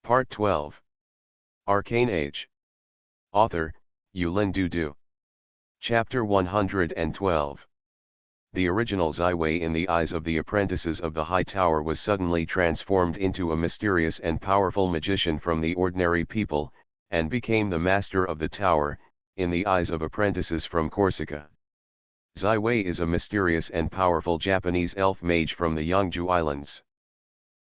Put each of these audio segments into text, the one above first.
Part 12. Arcane Age. Author, Yulin Dudu. Chapter 112. The original Ziwei in the eyes of the apprentices of the High Tower was suddenly transformed into a mysterious and powerful magician from the ordinary people, and became the master of the tower, in the eyes of apprentices from Corsica. Ziwei is a mysterious and powerful Japanese elf mage from the Yangju Islands.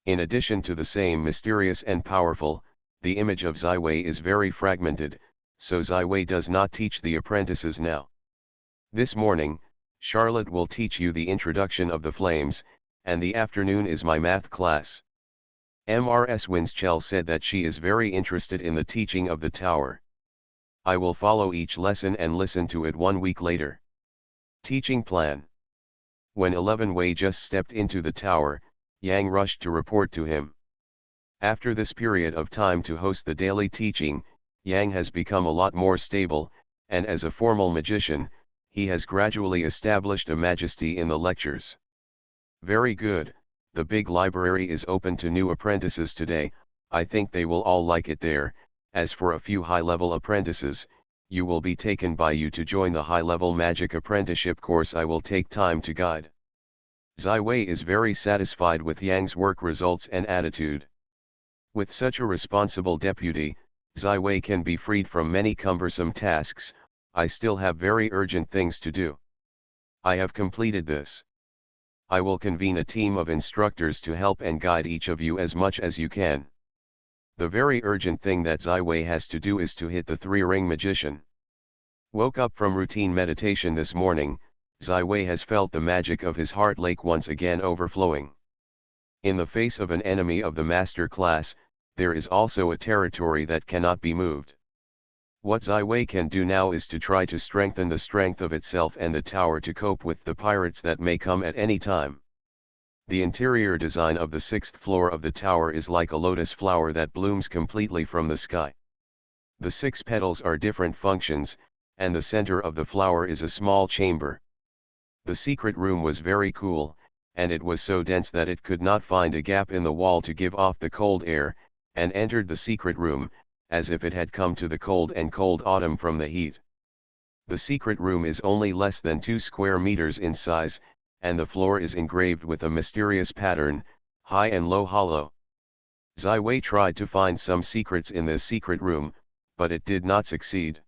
In addition to the same mysterious and powerful, the image of Ziwei is very fragmented, so Ziwei does not teach the apprentices now. This morning, Charlotte will teach you the introduction of the flames, and the afternoon is my math class. Mrs. Winschell said that she is very interested in the teaching of the tower. I will follow each lesson and listen to it 1 week later. Teaching plan. When 11 Wei just stepped into the tower, Yang rushed to report to him. After this period of time to host the daily teaching, Yang has become a lot more stable, and as a formal magician, he has gradually established a majesty in the lectures. Very good, the big library is open to new apprentices today. I think they will all like it there. As for a few high-level apprentices, you will be taken by you to join the high-level magic apprenticeship course I will take time to guide. Ziwei is very satisfied with Yang's work results and attitude. With such a responsible deputy, Ziwei can be freed from many cumbersome tasks. I still have very urgent things to do. I have completed this. I will convene a team of instructors to help and guide each of you as much as you can. The very urgent thing that Ziwei has to do is to hit the 3-ring magician. Woke up from routine meditation this morning, Ziwei has felt the magic of his heart lake once again overflowing. In the face of an enemy of the master class, there is also a territory that cannot be moved. What Ziwei can do now is to try to strengthen the strength of itself and the tower to cope with the pirates that may come at any time. The interior design of the 6th floor of the tower is like a lotus flower that blooms completely from the sky. The 6 petals are different functions, and the center of the flower is a small chamber. The secret room was very cool, and it was so dense that it could not find a gap in the wall to give off the cold air, and entered the secret room, as if it had come to the cold autumn from the heat. The secret room is only less than 2 square meters in size, and the floor is engraved with a mysterious pattern, high and low hollow. Ziwei tried to find some secrets in this secret room, but it did not succeed.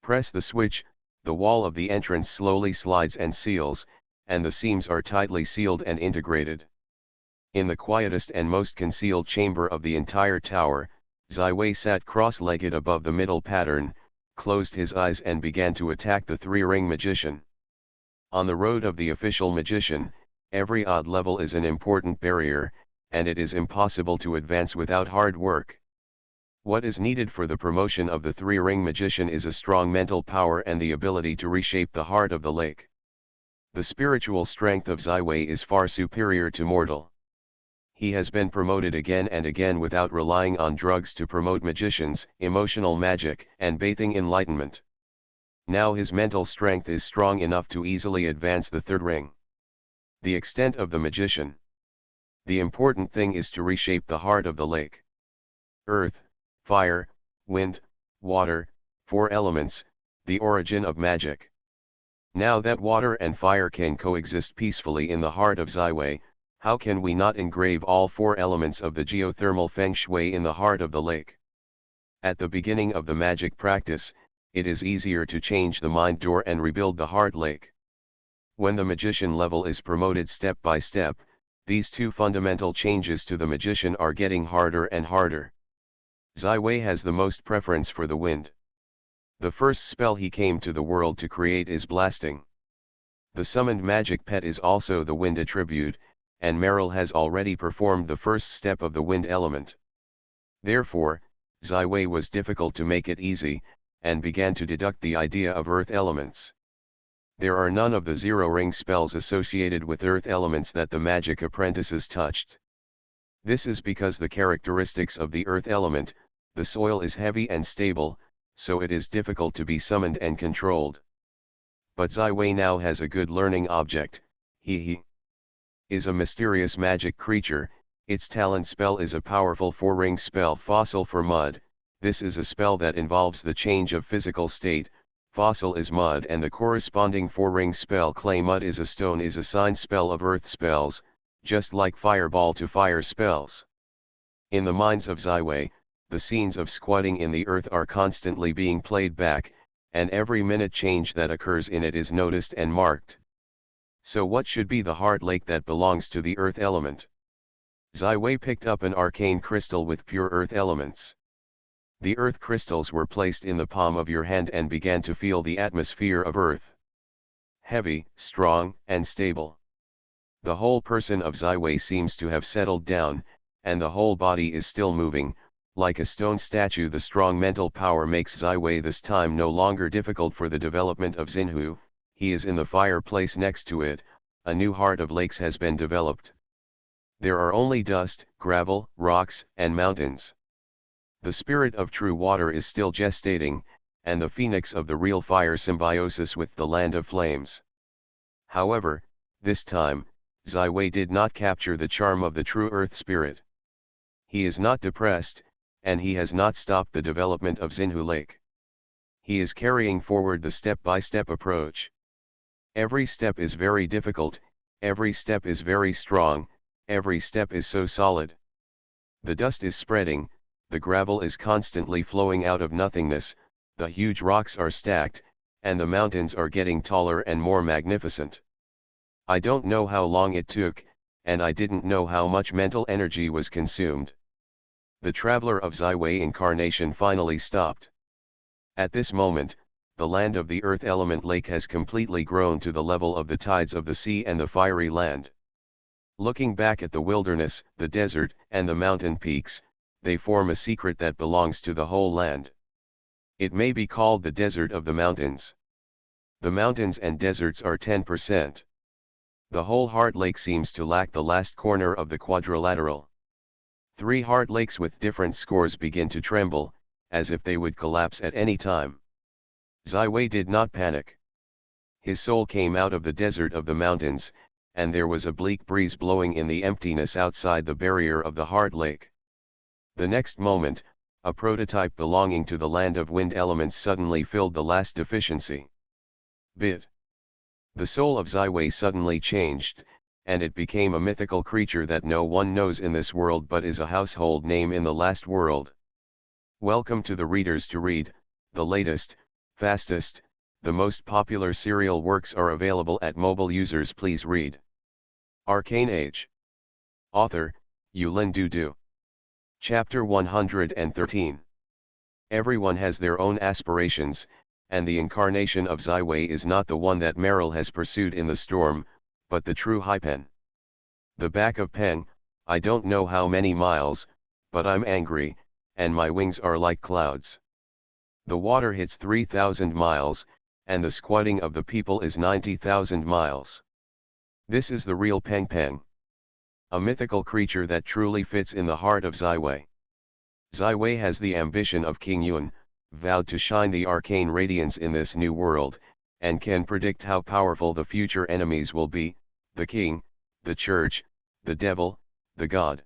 Press the switch, the wall of the entrance slowly slides and seals, and the seams are tightly sealed and integrated. In the quietest and most concealed chamber of the entire tower, Ziwei sat cross-legged above the middle pattern, closed his eyes and began to attack the 3-ring magician. On the road of the official magician, every odd level is an important barrier, and it is impossible to advance without hard work. What is needed for the promotion of the 3-ring magician is a strong mental power and the ability to reshape the heart of the lake. The spiritual strength of Ziwei is far superior to mortal. He has been promoted again and again without relying on drugs to promote magicians, emotional magic, and bathing enlightenment. Now his mental strength is strong enough to easily advance the 3rd ring. The extent of the magician. The important thing is to reshape the heart of the lake. Earth, fire, wind, water, 4 elements, the origin of magic. Now that water and fire can coexist peacefully in the heart of Ziwei, how can we not engrave all 4 elements of the geothermal feng shui in the heart of the lake? At the beginning of the magic practice, it is easier to change the mind door and rebuild the heart lake. When the magician level is promoted step by step, these 2 fundamental changes to the magician are getting harder and harder. Ziwei has the most preference for the wind. The first spell he came to the world to create is blasting. The summoned magic pet is also the wind attribute, and Meryl has already performed the first step of the wind element. Therefore, Ziwei was difficult to make it easy, and began to deduct the idea of earth elements. There are none of the 0-ring spells associated with earth elements that the magic apprentices touched. This is because the characteristics of the earth element, the soil is heavy and stable, so it is difficult to be summoned and controlled. But Ziwei now has a good learning object. He is a mysterious magic creature, Its talent spell is a powerful 4-ring spell Fossil for mud. This is a spell that involves the change of physical state. Fossil is mud and the corresponding 4-ring spell Clay Mud is a stone is a sign spell of earth spells, just like Fireball to fire spells. In the minds of Zyway, the scenes of squatting in the earth are constantly being played back, and every minute change that occurs in it is noticed and marked. So what should be the heart lake that belongs to the earth element? Zyway picked up an arcane crystal with pure earth elements. The earth crystals were placed in the palm of your hand and began to feel the atmosphere of earth. Heavy, strong, and stable. The whole person of Zyway seems to have settled down, and the whole body is still moving, like a stone statue. The strong mental power makes Zyway this time no longer difficult for the development of Xinhu. He is in the fireplace next to it. A new heart of lakes has been developed. There are only dust, gravel, rocks, and mountains. The spirit of true water is still gestating, and the phoenix of the real fire symbiosis with the land of flames. However, this time, Zyway did not capture the charm of the true earth spirit. He is not depressed, and he has not stopped the development of Xinhu Lake. He is carrying forward the step-by-step approach. Every step is very difficult, every step is very strong, every step is so solid. The dust is spreading, the gravel is constantly flowing out of nothingness, the huge rocks are stacked, and the mountains are getting taller and more magnificent. I don't know how long it took, and I didn't know how much mental energy was consumed. The traveler of Zyway incarnation finally stopped. At this moment, the land of the earth element lake has completely grown to the level of the tides of the sea and the fiery land. Looking back at the wilderness, the desert, and the mountain peaks, they form a secret that belongs to the whole land. It may be called the desert of the mountains. The mountains and deserts are 10%. The whole heart lake seems to lack the last corner of the quadrilateral. 3 heart lakes with different scores begin to tremble, as if they would collapse at any time. Zyway did not panic. His soul came out of the desert of the mountains, and there was a bleak breeze blowing in the emptiness outside the barrier of the heart lake. The next moment, a prototype belonging to the land of wind elements suddenly filled the last deficiency. Bit. The soul of Zyway suddenly changed, and it became a mythical creature that no one knows in this world but is a household name in the last world. Welcome to the Readers to Read. The latest, fastest, the most popular serial works are available at mobile users. Please read. Arcane Age. Author, Yulin Dudu. Chapter 113. Everyone has their own aspirations, and the incarnation of Zyway is not the one that Meryl has pursued in the storm, but the true Hypen. The back of Peng, I don't know how many miles, but I'm angry, and my wings are like clouds. The water hits 3,000 miles, and the squatting of the people is 90,000 miles. This is the real Peng Peng. A mythical creature that truly fits in the heart of Zyway. Zyway has the ambition of King Yun, vowed to shine the arcane radiance in this new world, and can predict how powerful the future enemies will be, the king, the church, the devil, the god.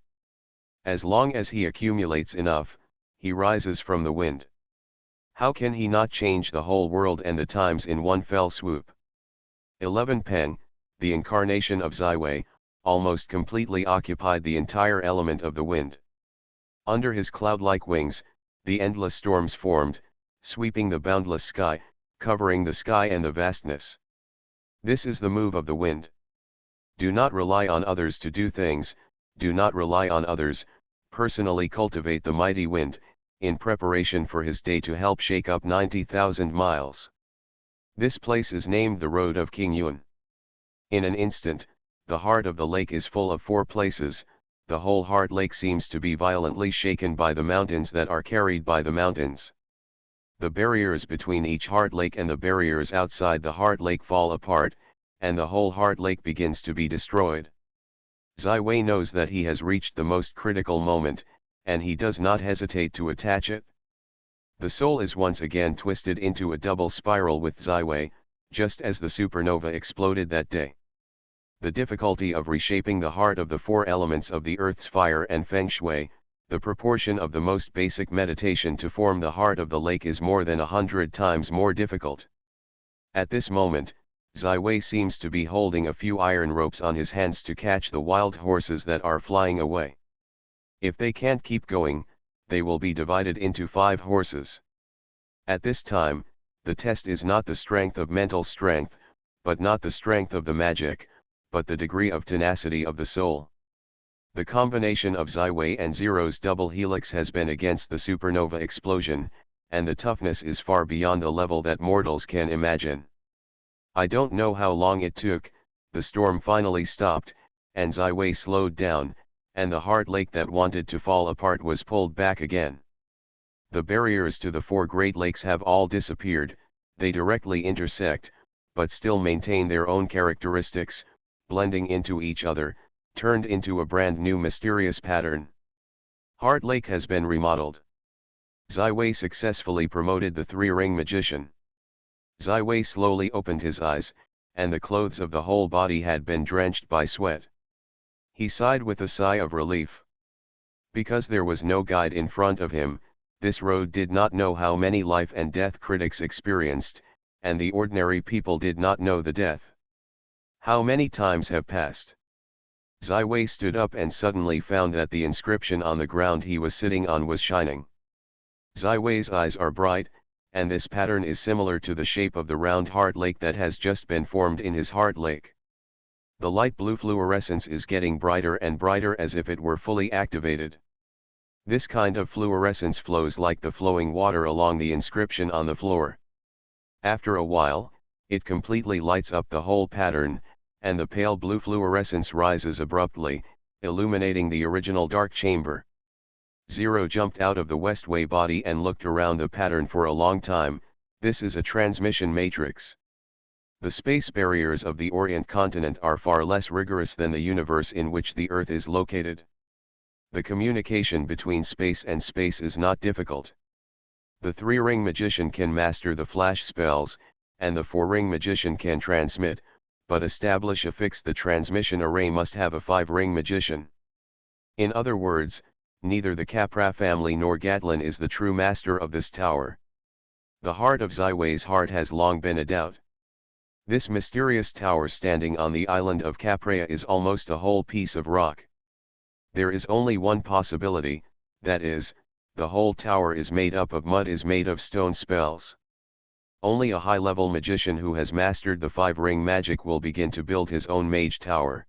As long as he accumulates enough, he rises from the wind. How can he not change the whole world and the times in one fell swoop? 11 Peng, the incarnation of Zyway, almost completely occupied the entire element of the wind. Under his cloud-like wings, the endless storms formed, sweeping the boundless sky, covering the sky and the vastness. This is the move of the wind. Do not rely on others to do things, do not rely on others, personally cultivate the mighty wind, in preparation for his day to help shake up 90,000 miles. This place is named the Road of King Yun. In an instant, the heart of the lake is full of 4 places. The whole heart lake seems to be violently shaken by the mountains that are carried by the mountains. The barriers between each heart lake and the barriers outside the heart lake fall apart, and the whole heart lake begins to be destroyed. Zyway knows that he has reached the most critical moment, and he does not hesitate to attach it. The soul is once again twisted into a double spiral with Zyway, just as the supernova exploded that day. The difficulty of reshaping the heart of the four elements of the earth's fire and feng shui, the proportion of the most basic meditation to form the heart of the lake is more than 100 times more difficult. At this moment, Zai Wei seems to be holding a few iron ropes on his hands to catch the wild horses that are flying away. If they can't keep going, they will be divided into 5 horses. At this time, the test is not the strength of mental strength, but not the strength of the magic, but the degree of tenacity of the soul. The combination of Zai Wei and Zero's double helix has been against the supernova explosion, and the toughness is far beyond the level that mortals can imagine. I don't know how long it took, the storm finally stopped, and Zai Wei slowed down, and the heart lake that wanted to fall apart was pulled back again. The barriers to the 4 Great Lakes have all disappeared, they directly intersect, but still maintain their own characteristics, blending into each other, turned into a brand new mysterious pattern. Heart Lake has been remodeled. Zai Wei successfully promoted the 3-ring magician. Zai Wei slowly opened his eyes, and the clothes of the whole body had been drenched by sweat. He sighed with a sigh of relief. Because there was no guide in front of him, this road did not know how many life and death critics experienced, and the ordinary people did not know the death. How many times have passed? Zai Wei stood up and suddenly found that the inscription on the ground he was sitting on was shining. Zai Wei's eyes are bright, and this pattern is similar to the shape of the round heart lake that has just been formed in his heart lake. The light blue fluorescence is getting brighter and brighter as if it were fully activated. This kind of fluorescence flows like the flowing water along the inscription on the floor. After a while, it completely lights up the whole pattern, and the pale blue fluorescence rises abruptly, illuminating the original dark chamber. Zero jumped out of the Westway body and looked around the pattern for a long time. This is a transmission matrix. The space barriers of the Orient continent are far less rigorous than the universe in which the Earth is located. The communication between space and space is not difficult. The 3-ring magician can master the flash spells, and the 4-ring magician can transmit, but establish a fix the transmission array must have a 5-ring magician. In other words, neither the Capra family nor Gatlin is the true master of this tower. The heart of Zai Wei's heart has long been a doubt. This mysterious tower standing on the island of Caprea is almost a whole piece of rock. There is only one possibility, that is, the whole tower is made up of mud, is made of stone spells. Only a high-level magician who has mastered the 5-ring magic will begin to build his own mage tower.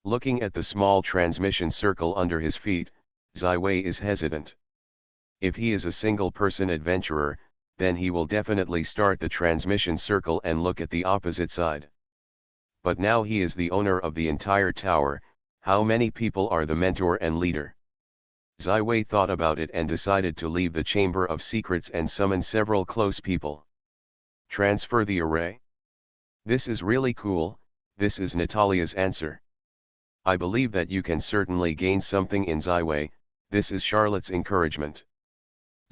Looking at the small transmission circle under his feet, Zai Wei is hesitant. If he is a single-person adventurer, then he will definitely start the transmission circle and look at the opposite side. But now he is the owner of the entire tower. How many people are the mentor and leader? Zai Wei thought about it and decided to leave the Chamber of Secrets and summon several close people. Transfer the array? This is really cool. This is Natalia's answer. I believe that you can certainly gain something in Zai Wei. This is Charlotte's encouragement.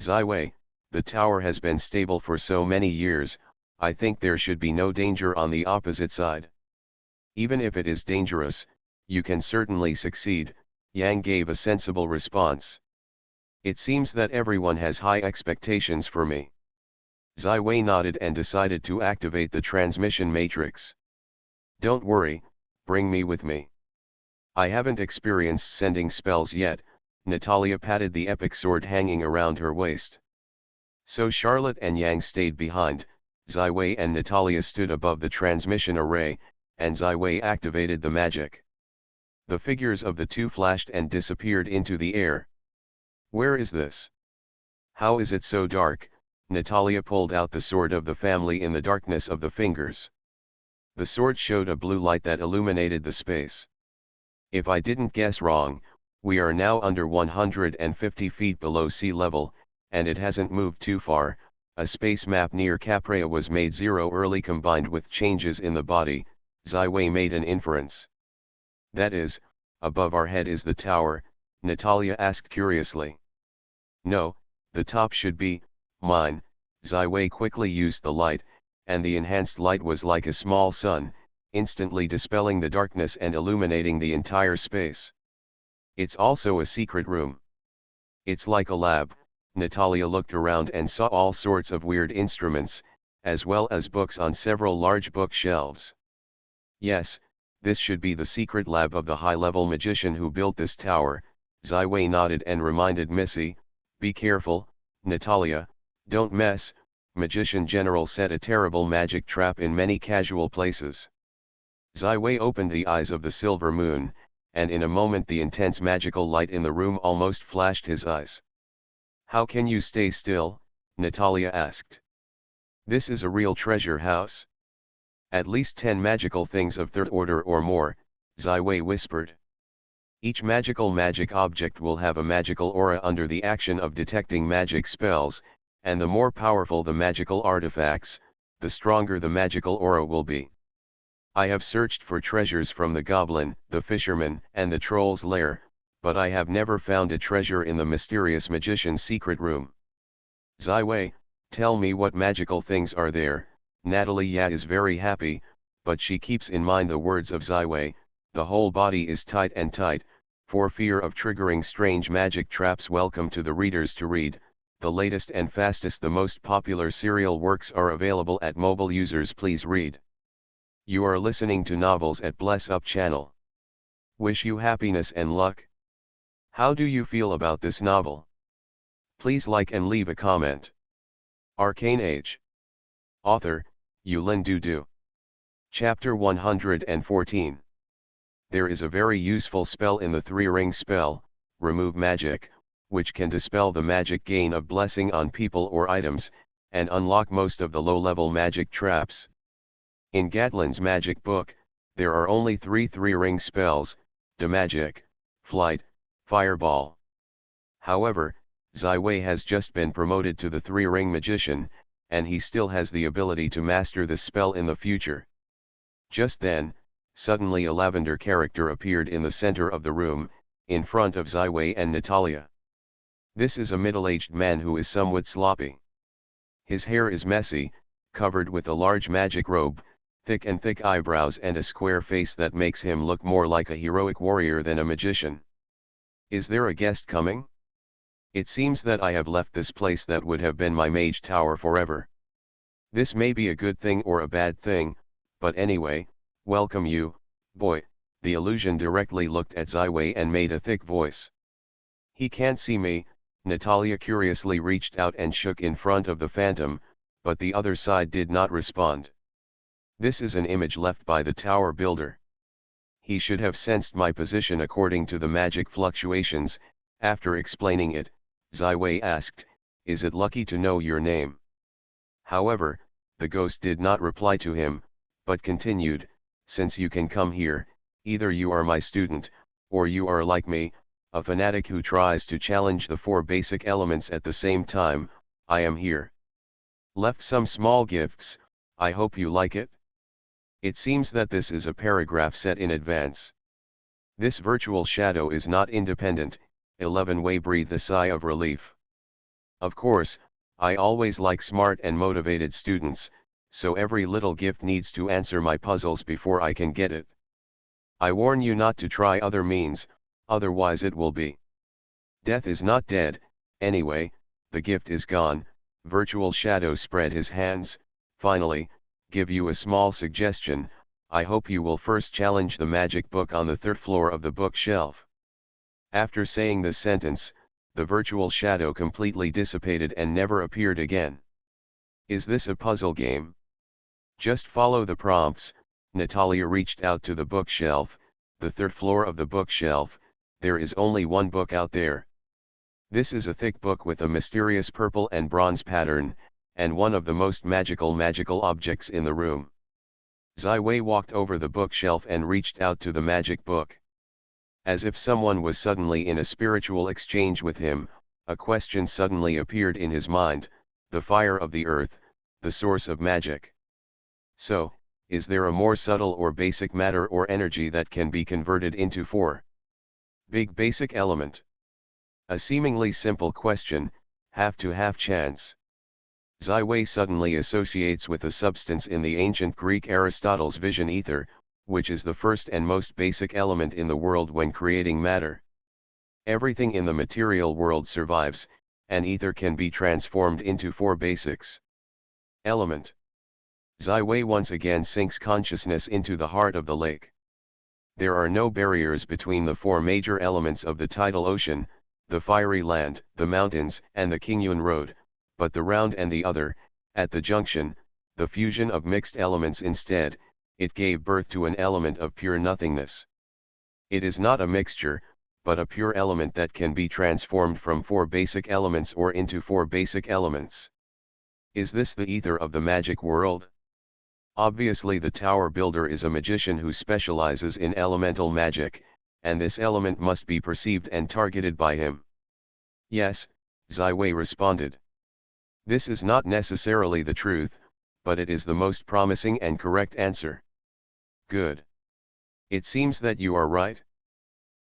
Zai Wei, the tower has been stable for so many years, I think there should be no danger on the opposite side. Even if it is dangerous, you can certainly succeed, Yang gave a sensible response. It seems that everyone has high expectations for me. Zai Wei nodded and decided to activate the transmission matrix. Don't worry, bring me with me. I haven't experienced sending spells yet. Natalia patted the epic sword hanging around her waist. So Charlotte and Yang stayed behind. Zai Wei and Natalia stood above the transmission array, and Zai Wei activated the magic. The figures of the two flashed and disappeared into the air. Where is this? How is it so dark? Natalia pulled out the sword of the family in the darkness of the fingers. The sword showed a blue light that illuminated the space. If I didn't guess wrong, we are now under 150 feet below sea level, and it hasn't moved too far. A space map near Caprea was made 0 early combined with changes in the body. Zai Wei made an inference. That is, above our head is the tower, Natalia asked curiously. No, the top should be mine. Zai Wei quickly used the light, and the enhanced light was like a small sun. instantly dispelling the darkness and illuminating the entire space. It's also a secret room. It's like a lab. Natalia looked around and saw all sorts of weird instruments, as well as books on several large bookshelves. Yes, this should be the secret lab of the high-level magician who built this tower. Ziwei nodded and reminded Missy, "Be careful, Natalia, don't mess." Magician General set a terrible magic trap in many casual places. Ziwei opened the eyes of the silver moon, and in a moment the intense magical light in the room almost flashed his eyes. "How can you stay still?" Natalia asked. "This is a real treasure house. At least 10 magical things of third order or more," Ziwei whispered. "Each magic object will have a magical aura under the action of detecting magic spells, and the more powerful the magical artifacts, the stronger the magical aura will be. I have searched for treasures from the goblin, the fisherman, and the troll's lair, but I have never found a treasure in the mysterious magician's secret room. Ziwei, tell me what magical things are there." Natalia is very happy, but she keeps in mind the words of Ziwei, "The whole body is tight and tight," for fear of triggering strange magic traps. Welcome to the readers to read. The latest and fastest, the most popular serial works are available at mobile users. Please read. You are listening to Novels at Bless Up channel. Wish you happiness and luck. How do you feel about this novel? Please like and leave a comment. Arcane Age. Author, Yulin Dudu. Chapter 114. There is a very useful spell in the three-ring spell, Remove Magic, which can dispel the magic gain of blessing on people or items, and unlock most of the low-level magic traps. In Gatlin's magic book, there are only three-ring spells: Demagic, Flight, Fireball. However, Ziwei has just been promoted to the three-ring magician, and he still has the ability to master this spell in the future. Just then, suddenly a lavender character appeared in the center of the room, in front of Ziwei and Natalia. This is a middle-aged man who is somewhat sloppy. His hair is messy, covered with a large magic robe, thick eyebrows and a square face that makes him look more like a heroic warrior than a magician. Is there a guest coming? It seems that I have left this place that would have been my mage tower forever. This may be a good thing or a bad thing, but anyway, welcome you, boy. The illusion directly looked at Ziwei and made a thick voice. He can't see me. Natalia curiously reached out and shook in front of the phantom, but the other side did not respond. This is an image left by the tower builder. He should have sensed my position according to the magic fluctuations. After explaining it, Ziwei asked, "Is it lucky to know your name?" However, the ghost did not reply to him, but continued, "Since you can come here, either you are my student, or you are like me, a fanatic who tries to challenge the 4 basic elements at the same time. I am here. Left some small gifts, I hope you like it." It seems that this is a paragraph set in advance. This virtual shadow is not independent. 11 breathed a sigh of relief. Of course, I always like smart and motivated students, so every little gift needs to answer my puzzles before I can get it. I warn you not to try other means, otherwise it will be. Death is not dead. Anyway, the gift is gone. Virtual shadow spread his hands. Finally, give you a small suggestion. I hope you will first challenge the magic book on the 3rd floor of the bookshelf. After saying this sentence, the virtual shadow completely dissipated and never appeared again. Is this a puzzle game? Just follow the prompts. Natalia reached out to the bookshelf, the 3rd floor of the bookshelf. There is only one book out there. This is a thick book with a mysterious purple and bronze pattern, and one of the most magical objects in the room. Ziwei walked over the bookshelf and reached out to the magic book. As if someone was suddenly in a spiritual exchange with him, a question suddenly appeared in his mind: the fire of the earth, the source of magic. So, is there a more subtle or basic matter or energy that can be converted into 4 big basic element? A seemingly simple question, half-to-half chance. Ziwei suddenly associates with a substance in the ancient Greek Aristotle's vision ether, which is the first and most basic element in the world when creating matter. Everything in the material world survives, and ether can be transformed into four basics. Element. Zai once again sinks consciousness into the heart of the lake. There are no barriers between the four major elements of the tidal ocean, the fiery land, the mountains, and the Qingyun road, but the round and the other, at the junction, the fusion of mixed elements instead, it gave birth to an element of pure nothingness. It is not a mixture, but a pure element that can be transformed from four basic elements or into four basic elements. Is this the ether of the magic world? Obviously the tower builder is a magician who specializes in elemental magic, and this element must be perceived and targeted by him. Yes, Zai responded. This is not necessarily the truth, but it is the most promising and correct answer. Good. It seems that you are right.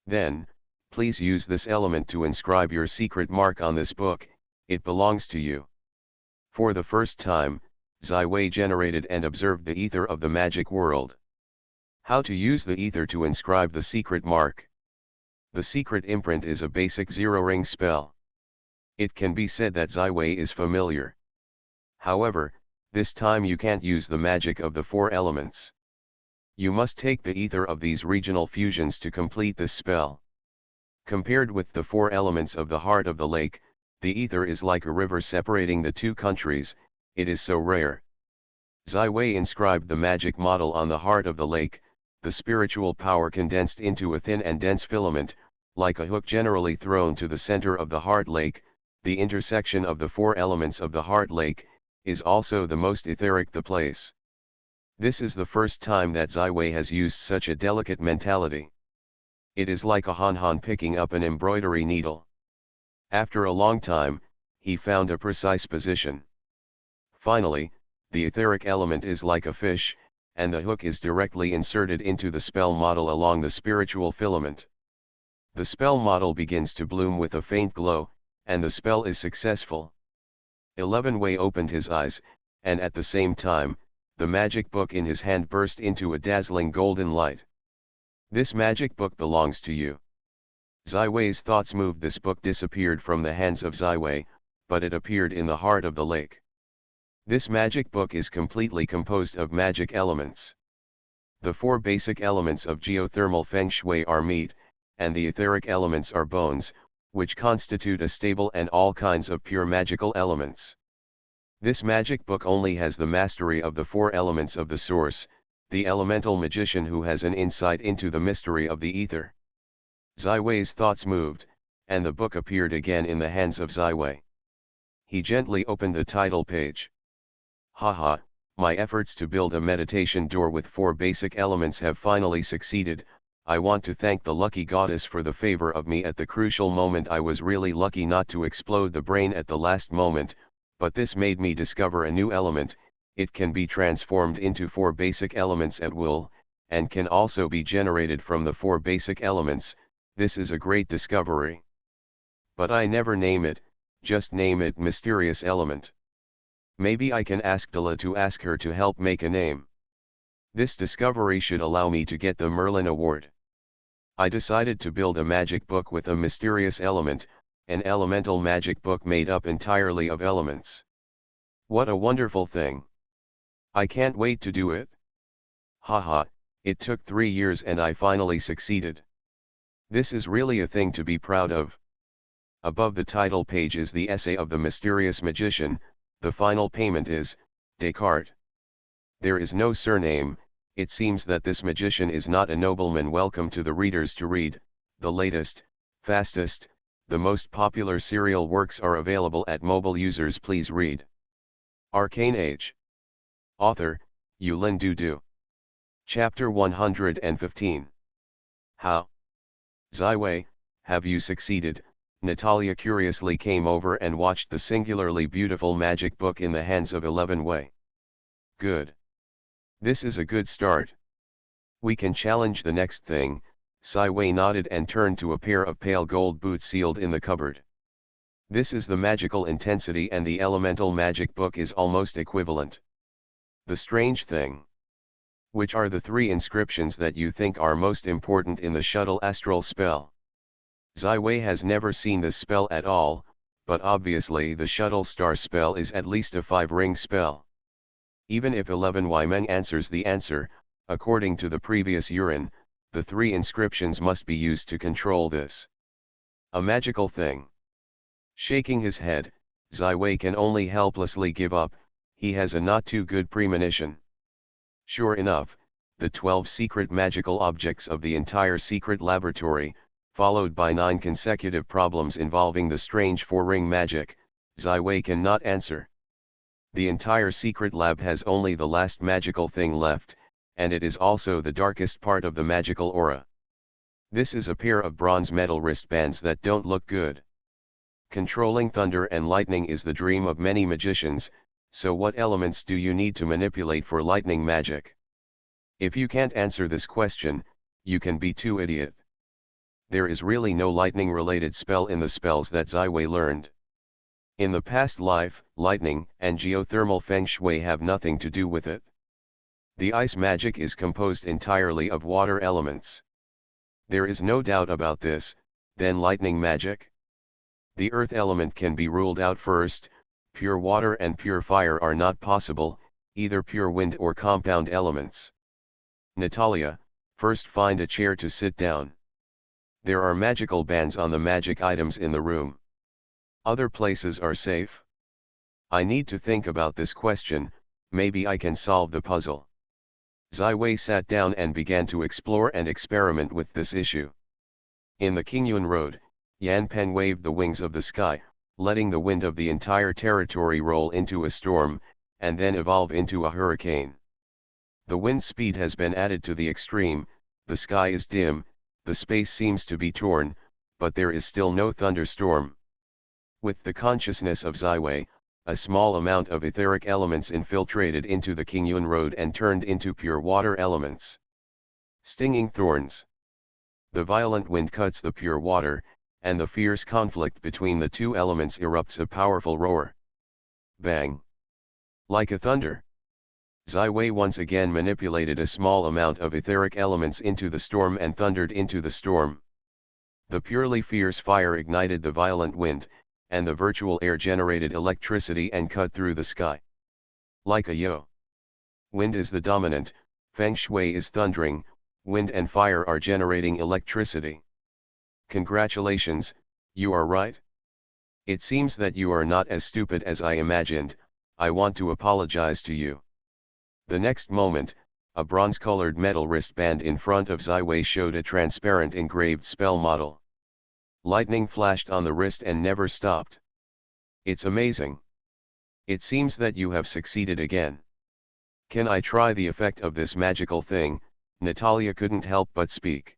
Then, please use this element to inscribe your secret mark on this book, it belongs to you. For the first time, Zai generated and observed the ether of the magic world. How to use the ether to inscribe the secret mark. The secret imprint is a basic zero-ring spell. It can be said that Zai is familiar. However, this time you can't use the magic of the four elements. You must take the ether of these regional fusions to complete this spell. Compared with the four elements of the heart of the lake, the ether is like a river separating the two countries, it is so rare. Zai inscribed the magic model on the heart of the lake, the spiritual power condensed into a thin and dense filament, like a hook generally thrown to the center of the heart lake. The intersection of the four elements of the heart lake, is also the most etheric the place. This is the first time that Zai has used such a delicate mentality. It is like a han picking up an embroidery needle. After a long time, he found a precise position. Finally, the etheric element is like a fish, and the hook is directly inserted into the spell model along the spiritual filament. The spell model begins to bloom with a faint glow, and the spell is successful. 11 opened his eyes, and at the same time, the magic book in his hand burst into a dazzling golden light. This magic book belongs to you. Zai thoughts moved. This book disappeared from the hands of Zai, but it appeared in the heart of the lake. This magic book is completely composed of magic elements. The four basic elements of geothermal feng shui are meat, and the etheric elements are bones, which constitute a stable and all kinds of pure magical elements. This magic book only has the mastery of the four elements of the source, the elemental magician who has an insight into the mystery of the ether. Zai thoughts moved, and the book appeared again in the hands of Zai. He gently opened the title page. Haha, my efforts to build a meditation door with four basic elements have finally succeeded. I want to thank the lucky goddess for the favor of me at the crucial moment. I was really lucky not to explode the brain at the last moment, but this made me discover a new element. It can be transformed into four basic elements at will, and can also be generated from the four basic elements. This is a great discovery. But I never name it, just name it mysterious element. Maybe I can ask Dela to ask her to help make a name. This discovery should allow me to get the Merlin Award. I decided to build a magic book with a mysterious element, an elemental magic book made up entirely of elements. What a wonderful thing. I can't wait to do it. Haha, it took 3 years and I finally succeeded. This is really a thing to be proud of. Above the title page is the essay of the mysterious magician. The final payment is, Descartes. There is no surname. It seems that this magician is not a nobleman. Welcome to the readers to read. The latest, fastest, the most popular serial works are available at mobile users. Please read. Arcane Age. Author, Yulin Du. Chapter 115. How? Zai, have you succeeded? Natalia curiously came over and watched the singularly beautiful magic book in the hands of 11 Wei. Good. This is a good start. We can challenge the next thing. Sai Wei nodded and turned to a pair of pale gold boots sealed in the cupboard. This is the magical intensity and the elemental magic book is almost equivalent. The strange thing. Which are the 3 inscriptions that you think are most important in the shuttle astral spell? Ziwei has never seen this spell at all, but obviously the shuttle star spell is at least a 5-ring spell. Even if 11 Wymeng answers the answer, according to the previous Urin, the 3 inscriptions must be used to control this. A magical thing. Shaking his head, Ziwei can only helplessly give up. He has a not too good premonition. Sure enough, the 12 secret magical objects of the entire secret laboratory, followed by 9 consecutive problems involving the strange 4-ring magic, Ziwei cannot answer. The entire secret lab has only the last magical thing left, and it is also the darkest part of the magical aura. This is a pair of bronze metal wristbands that don't look good. Controlling thunder and lightning is the dream of many magicians, so what elements do you need to manipulate for lightning magic? If you can't answer this question, you can be too idiot. There is really no lightning-related spell in the spells that Ziwei learned. In the past life, lightning and geothermal feng shui have nothing to do with it. The ice magic is composed entirely of water elements. There is no doubt about this. Then lightning magic? The earth element can be ruled out first. Pure water and pure fire are not possible, either pure wind or compound elements. Natalia, first find a chair to sit down. There are magical bands on the magic items in the room. Other places are safe? I need to think about this question, maybe I can solve the puzzle. Ziwei sat down and began to explore and experiment with this issue. In the Qingyun Road, Yan Peng waved the wings of the sky, letting the wind of the entire territory roll into a storm, and then evolve into a hurricane. The wind speed has been added to the extreme, the sky is dim, the space seems to be torn, but there is still no thunderstorm. With the consciousness of Ziwei, a small amount of etheric elements infiltrated into the Qingyun Road and turned into pure water elements. Stinging thorns. The violent wind cuts the pure water, and the fierce conflict between the 2 elements erupts a powerful roar. Bang! Like a thunder. Ziwei once again manipulated a small amount of etheric elements into the storm and thundered into the storm. The purely fierce fire ignited the violent wind, and the virtual air generated electricity and cut through the sky. Like a yo. Wind is the dominant, feng shui is thundering, wind and fire are generating electricity. Congratulations, you are right. It seems that you are not as stupid as I imagined. I want to apologize to you. The next moment, a bronze-colored metal wristband in front of Ziwei showed a transparent engraved spell model. Lightning flashed on the wrist and never stopped. It's amazing. It seems that you have succeeded again. Can I try the effect of this magical thing? Natalia couldn't help but speak.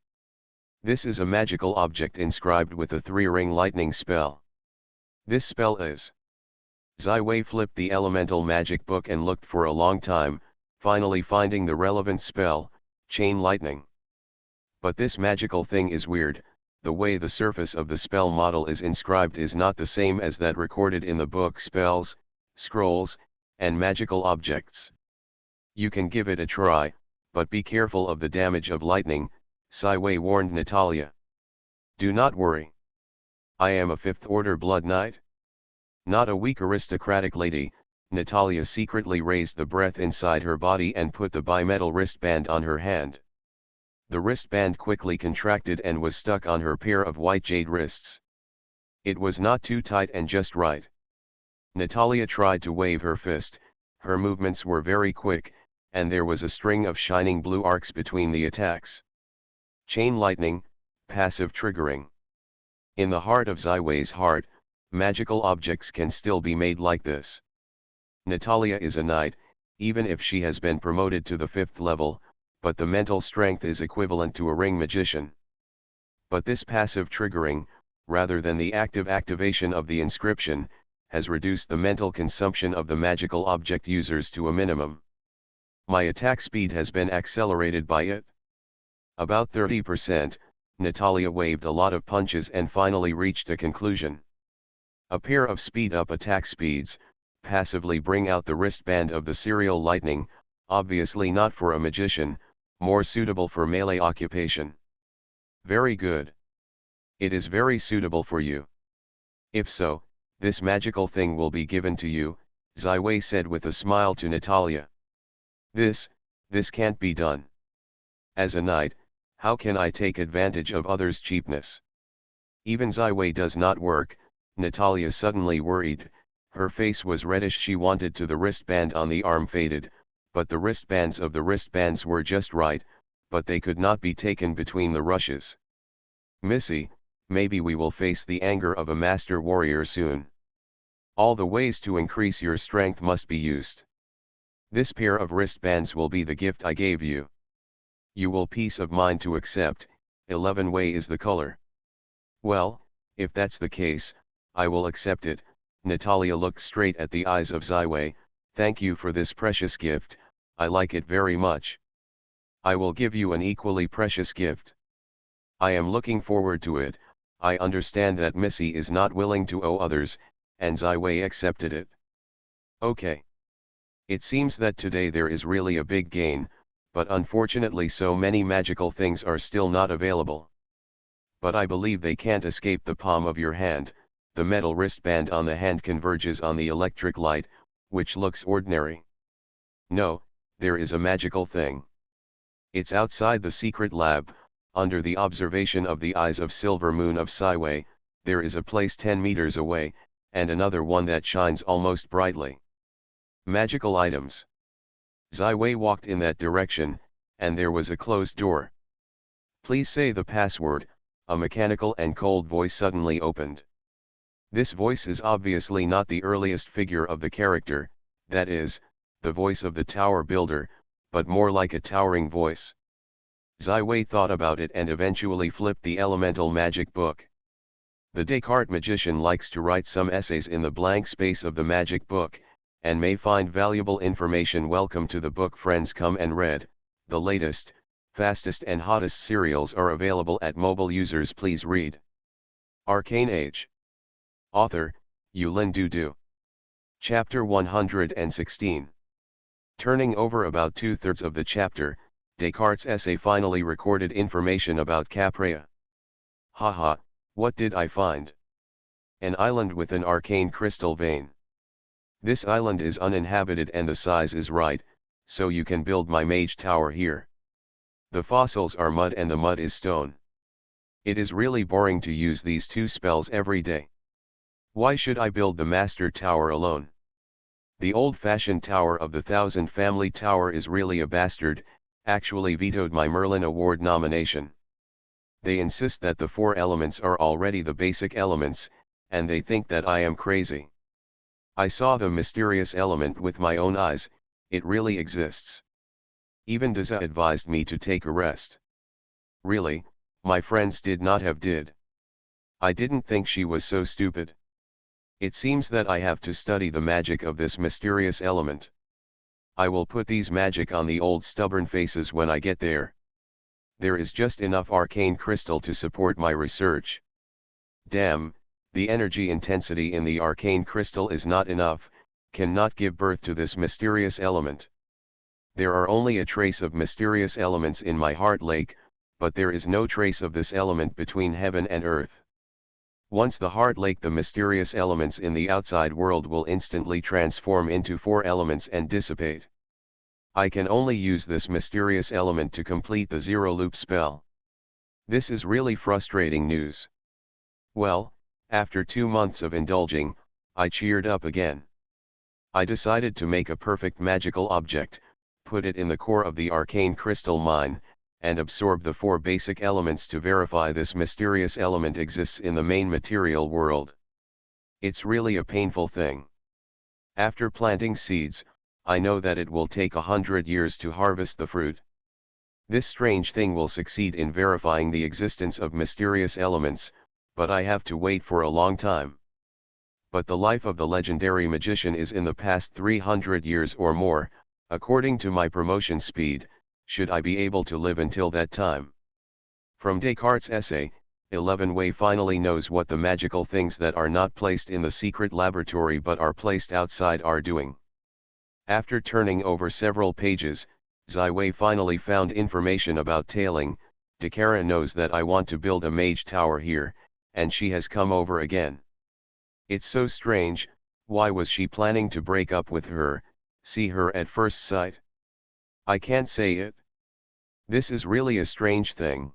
This is a magical object inscribed with a 3-ring lightning spell. This spell is. Ziwei flipped the elemental magic book and looked for a long time, finally finding the relevant spell, chain lightning. But this magical thing is weird. The way the surface of the spell model is inscribed is not the same as that recorded in the book Spells, Scrolls, and Magical Objects. You can give it a try, but be careful of the damage of lightning, Ziwei warned Natalia. Do not worry. I am a 5th-order blood knight. Not a weak aristocratic lady. Natalia secretly raised the breath inside her body and put the bimetal wristband on her hand. The wristband quickly contracted and was stuck on her pair of white jade wrists. It was not too tight and just right. Natalia tried to wave her fist. Her movements were very quick, and there was a string of shining blue arcs between the attacks. Chain lightning, passive triggering. In the heart of Ziwei's heart, magical objects can still be made like this. Natalia is a knight, even if she has been promoted to the 5th level, but the mental strength is equivalent to a ring magician. But this passive triggering, rather than the active activation of the inscription, has reduced the mental consumption of the magical object users to a minimum. My attack speed has been accelerated by it. About 30%, Natalia waved a lot of punches and finally reached a conclusion. A pair of speed-up attack speeds, passively bring out the wristband of the serial lightning, obviously not for a magician, more suitable for melee occupation. Very good. It is very suitable for you. If so, this magical thing will be given to you, Ziwei said with a smile to Natalia. This can't be done. As a knight, how can I take advantage of others' cheapness? Even Ziwei does not work, Natalia suddenly worried, her face was reddish. She wanted to the wristband on the arm faded, but the wristbands of the wristbands were just right, but they could not be taken between the rushes. Missy, maybe we will face the anger of a master warrior soon. All the ways to increase your strength must be used. This pair of wristbands will be the gift I gave you. You will peace of mind to accept, 11 Wei is the color. Well, if that's the case, I will accept it. Natalia looked straight at the eyes of Ziwei. Thank you for this precious gift, I like it very much. I will give you an equally precious gift. I am looking forward to it. I understand that Missy is not willing to owe others, and Ziwei accepted it. Okay. It seems that today there is really a big gain, but unfortunately so many magical things are still not available. But I believe they can't escape the palm of your hand. The metal wristband on the hand converges on the electric light, which looks ordinary. No, there is a magical thing. It's outside the secret lab, under the observation of the eyes of Silver Moon of Siwei. There is a place 10 meters away, and another one that shines almost brightly. Magical items. Ziwei walked in that direction, and there was a closed door. Please say the password. A mechanical and cold voice suddenly opened. This voice is obviously not the earliest figure of the character, that is, the voice of the tower builder, but more like a towering voice. Ziwei thought about it and eventually flipped the elemental magic book. The Descartes magician likes to write some essays in the blank space of the magic book, and may find valuable information. Welcome to the book, friends. Come and read. The latest, fastest and hottest serials are available at mobile users. Please read. Arcane Age. Author, Yulin Dudu. Chapter 116. Turning over about 2/3 of the chapter, Descartes' essay finally recorded information about Caprea. Haha, what did I find? An island with an arcane crystal vein. This island is uninhabited and the size is right, so you can build my mage tower here. The fossils are mud and the mud is stone. It is really boring to use these two spells every day. Why should I build the master tower alone? The old-fashioned tower of the Thousand Family Tower is really a bastard, actually vetoed my Merlin Award nomination. They insist that the 4 elements are already the basic elements, and they think that I am crazy. I saw the mysterious element with my own eyes, it really exists. Even Daza advised me to take a rest. Really, my friends did not have did. I didn't think she was so stupid. It seems that I have to study the magic of this mysterious element. I will put these magic on the old stubborn faces when I get there. There is just enough arcane crystal to support my research. Damn, the energy intensity in the arcane crystal is not enough, cannot give birth to this mysterious element. There are only a trace of mysterious elements in my heart lake, but there is no trace of this element between heaven and earth. Once the heart lake, the mysterious elements in the outside world will instantly transform into 4 elements and dissipate. I can only use this mysterious element to complete the zero loop spell. This is really frustrating news. Well, after 2 months of indulging, I cheered up again. I decided to make a perfect magical object, put it in the core of the arcane crystal mine, and absorb the 4 basic elements to verify this mysterious element exists in the main material world. It's really a painful thing. After planting seeds, I know that it will take 100 years to harvest the fruit. This strange thing will succeed in verifying the existence of mysterious elements, but I have to wait for a long time. But the life of the legendary magician is in the past 300 years or more, according to my promotion speed, should I be able to live until that time. From Descartes' essay, 11 Wei finally knows what the magical things that are not placed in the secret laboratory but are placed outside are doing. After turning over several pages, Ziwei finally found information about tailing. Dakara knows that I want to build a mage tower here, and she has come over again. It's so strange, why was she planning to break up with her, see her at first sight? I can't say it. This is really a strange thing.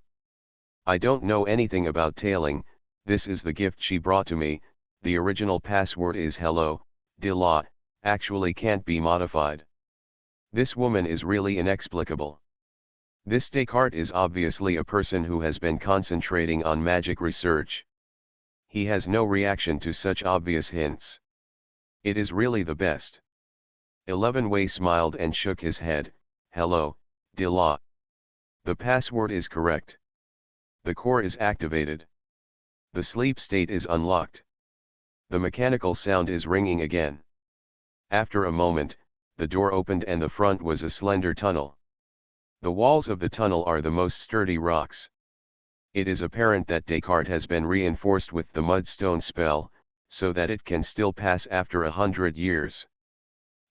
I don't know anything about tailing, this is the gift she brought to me, the original password is hello, Dila, actually can't be modified. This woman is really inexplicable. This Descartes is obviously a person who has been concentrating on magic research. He has no reaction to such obvious hints. It is really the best. 11 Wei smiled and shook his head. Hello, Dila. The password is correct. The core is activated. The sleep state is unlocked. The mechanical sound is ringing again. After a moment, the door opened and the front was a slender tunnel. The walls of the tunnel are the most sturdy rocks. It is apparent that Descartes has been reinforced with the mudstone spell, so that it can still pass after 100 years.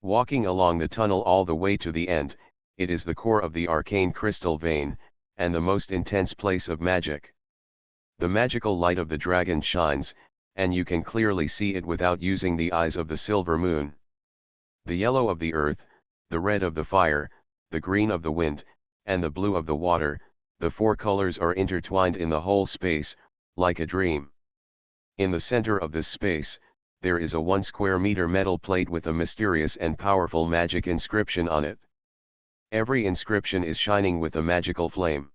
Walking along the tunnel all the way to the end, it is the core of the arcane crystal vein, and the most intense place of magic. The magical light of the dragon shines, and you can clearly see it without using the eyes of the silver moon. The yellow of the earth, the red of the fire, the green of the wind, and the blue of the water, the four colors are intertwined in the whole space, like a dream. In the center of this space, there is a 1 square meter metal plate with a mysterious and powerful magic inscription on it. Every inscription is shining with a magical flame.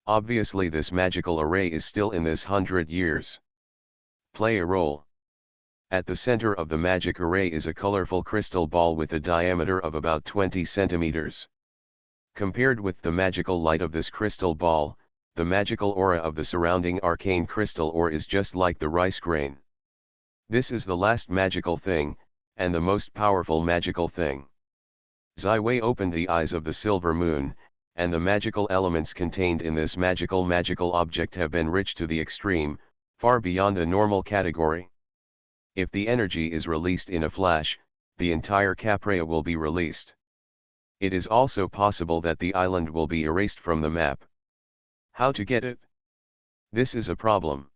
Obviously this magical array is still in this 100 years. Play a role. At the center of the magic array is a colorful crystal ball with a diameter of about 20 centimeters. Compared with the magical light of this crystal ball, the magical aura of the surrounding arcane crystal ore is just like the rice grain. This is the last magical thing, and the most powerful magical thing. Ziwei opened the eyes of the silver moon, and the magical elements contained in this magical object have been rich to the extreme, far beyond the normal category. If the energy is released in a flash, the entire Caprea will be released. It is also possible that the island will be erased from the map. How to get it? This is a problem.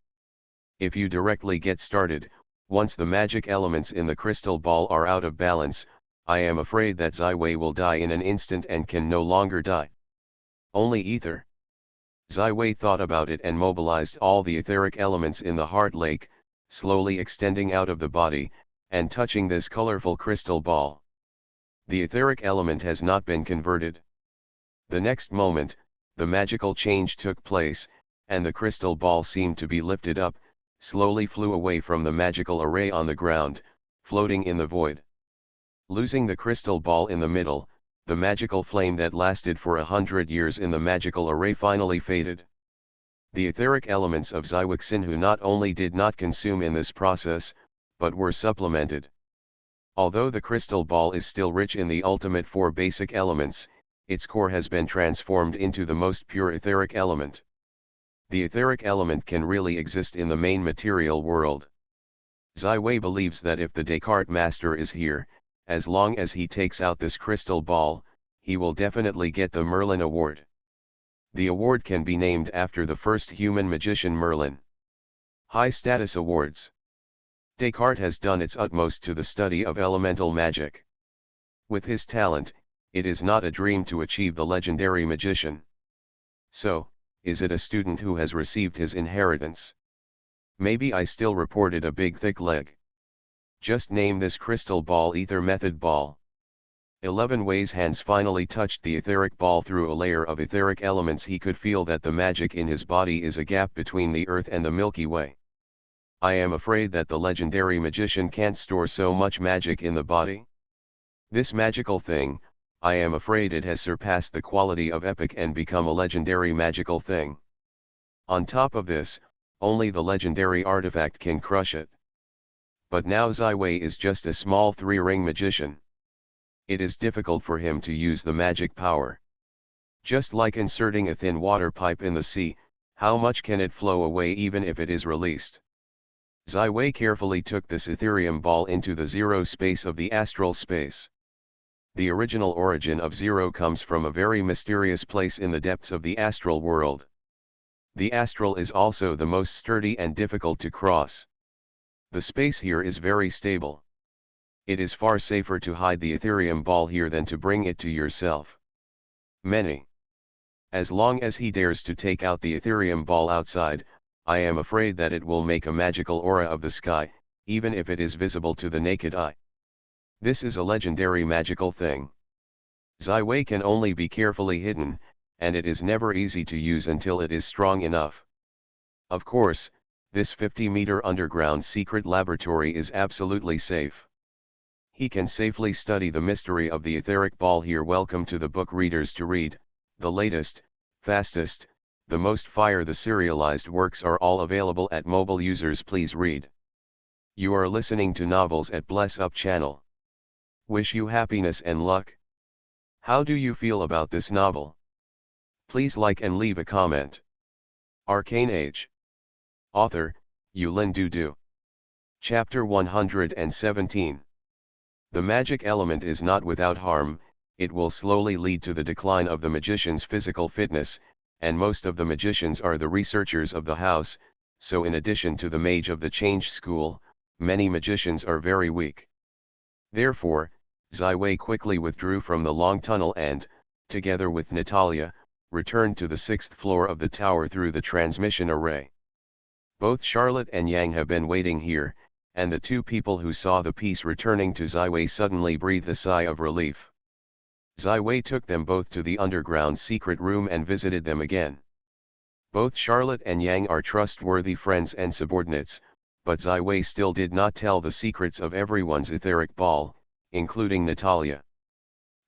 If you directly get started, once the magic elements in the crystal ball are out of balance, I am afraid that Ziwei will die in an instant and can no longer die. Only ether. Ziwei thought about it and mobilized all the etheric elements in the heart lake, slowly extending out of the body, and touching this colorful crystal ball. The etheric element has not been converted. The next moment, the magical change took place, and the crystal ball seemed to be lifted up, slowly flew away from the magical array on the ground, floating in the void. Losing the crystal ball in the middle, the magical flame that lasted for 100 years in the magical array finally faded. The etheric elements of Ziwei not only did not consume in this process, but were supplemented. Although the crystal ball is still rich in the ultimate 4 basic elements, its core has been transformed into the most pure etheric element. The etheric element can really exist in the main material world. Ziwei believes that if the Descartes master is here, as long as he takes out this crystal ball, he will definitely get the Merlin Award. The award can be named after the first human magician Merlin. High status awards. Descartes has done its utmost to the study of elemental magic. With his talent, it is not a dream to achieve the legendary magician. So, is it a student who has received his inheritance? Maybe I still reported a big thick leg. Just name this crystal ball Ether Method Ball. 11 Wei's hands finally touched the etheric ball through a layer of etheric elements. He could feel that the magic in his body is a gap between the Earth and the Milky Way. I am afraid that the legendary magician can't store so much magic in the body. This magical thing, I am afraid it has surpassed the quality of epic and become a legendary magical thing. On top of this, only the legendary artifact can crush it. But now Ziwei is just a small 3-ring magician. It is difficult for him to use the magic power. Just like inserting a thin water pipe in the sea, how much can it flow away even if it is released? Ziwei carefully took this Ethereum ball into the zero space of the astral space. The original origin of zero comes from a very mysterious place in the depths of the astral world. The astral is also the most sturdy and difficult to cross. The space here is very stable. It is far safer to hide the Ethereum ball here than to bring it to yourself. As long as he dares to take out the Ethereum ball outside, I am afraid that it will make a magical aura of the sky, even if it is visible to the naked eye. This is a legendary magical thing. Zai can only be carefully hidden, and it is never easy to use until it is strong enough. Of course, this 50-meter underground secret laboratory is absolutely safe. He can safely study the mystery of the etheric ball here. Welcome to the book readers to read, the latest, fastest, the most fire. The serialized works are all available at mobile users. Please read. You are listening to Novels at Bless Up channel. Wish you happiness and luck. How do you feel about this novel? Please like and leave a comment. Arcane Age. Author, Yulin Dudu. Chapter 117. The magic element is not without harm. It will slowly lead to the decline of the magician's physical fitness, and most of the magicians are the researchers of the house, so in addition to the mage of the change school, many magicians are very weak. Therefore, Zai quickly withdrew from the long tunnel and, together with Natalia, returned to the 6th floor of the tower through the transmission array. Both Charlotte and Yang have been waiting here, and the two people who saw the piece returning to Zai suddenly breathed a sigh of relief. Zai took them both to the underground secret room and visited them again. Both Charlotte and Yang are trustworthy friends and subordinates, but Zai still did not tell the secrets of everyone's etheric ball, including Natalia.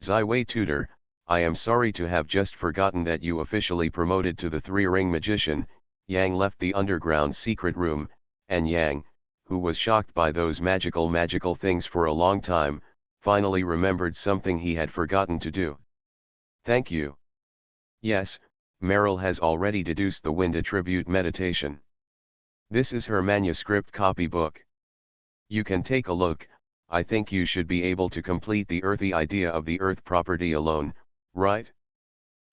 Zai tutor, I am sorry to have just forgotten that you officially promoted to the three-ring magician. Yang left the underground secret room, and Yang, who was shocked by those magical things for a long time, finally remembered something he had forgotten to do. Thank you. Yes, Meryl has already deduced the wind attribute meditation. This is her manuscript copybook. You can take a look. I think you should be able to complete the earthy idea of the earth property alone, right?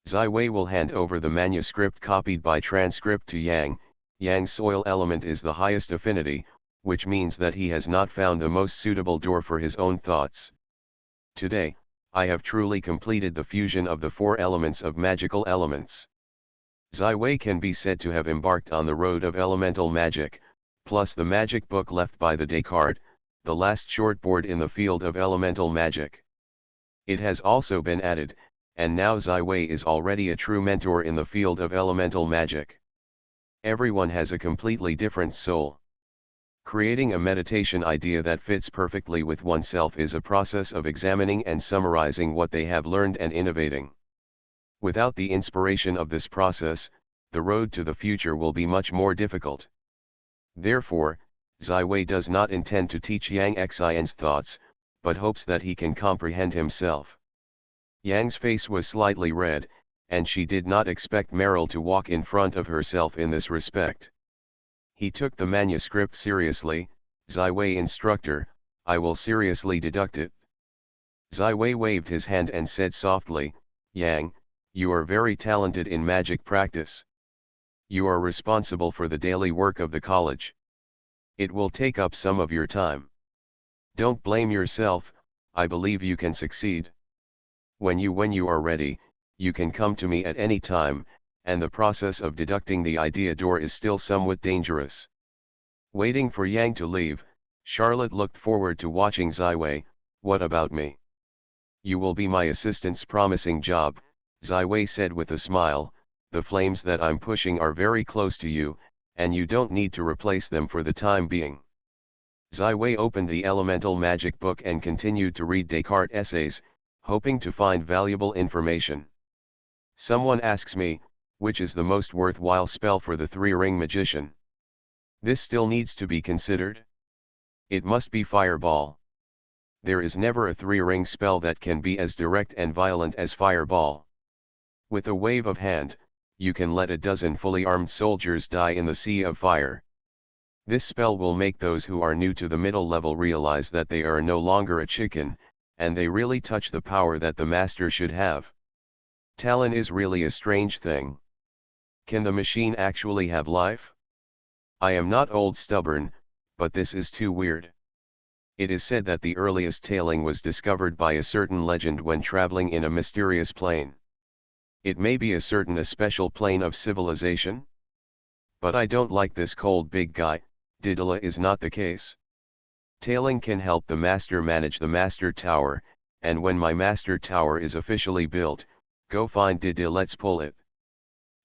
Zai will hand over the manuscript copied by transcript to Yang. Yang's soil element is the highest affinity, which means that he has not found the most suitable door for his own thoughts. Today, I have truly completed the fusion of the 4 elements of magical elements. Zai can be said to have embarked on the road of elemental magic, plus the magic book left by the Descartes, the last shortboard in the field of elemental magic. It has also been added, and now Zai is already a true mentor in the field of elemental magic. Everyone has a completely different soul. Creating a meditation idea that fits perfectly with oneself is a process of examining and summarizing what they have learned and innovating. Without the inspiration of this process, the road to the future will be much more difficult. Therefore, Zai does not intend to teach Yang Xian's thoughts, but hopes that he can comprehend himself. Yang's face was slightly red, and she did not expect Meryl to walk in front of herself in this respect. He took the manuscript seriously. Zai instructor, I will seriously deduct it. Zai waved his hand and said softly, Yang, you are very talented in magic practice. You are responsible for the daily work of the college. It will take up some of your time. Don't blame yourself, I believe you can succeed. When you are ready, you can come to me at any time, and the process of deducting the idea door is still somewhat dangerous. Waiting for Yang to leave, Charlotte looked forward to watching Zai. What about me? You will be my assistant's promising job, Zai said with a smile. The flames that I'm pushing are very close to you, and you don't need to replace them for the time being. Zai opened the elemental magic book and continued to read Descartes' essays, hoping to find valuable information. Someone asks me, which is the most worthwhile spell for the three-ring magician? This still needs to be considered. It must be Fireball. There is never a three-ring spell that can be as direct and violent as Fireball. With a wave of hand, you can let a dozen fully armed soldiers die in the sea of fire. This spell will make those who are new to the middle level realize that they are no longer a chicken, and they really touch the power that the master should have. Talon is really a strange thing. Can the machine actually have life? I am not old stubborn, but this is too weird. It is said that the earliest tailing was discovered by a certain legend when traveling in a mysterious plane. It may be a special plane of civilization? But I don't like this cold big guy. Daedala is not the case. Tailing can help the master manage the master tower, and when my master tower is officially built, go find Daedala, let's pull it.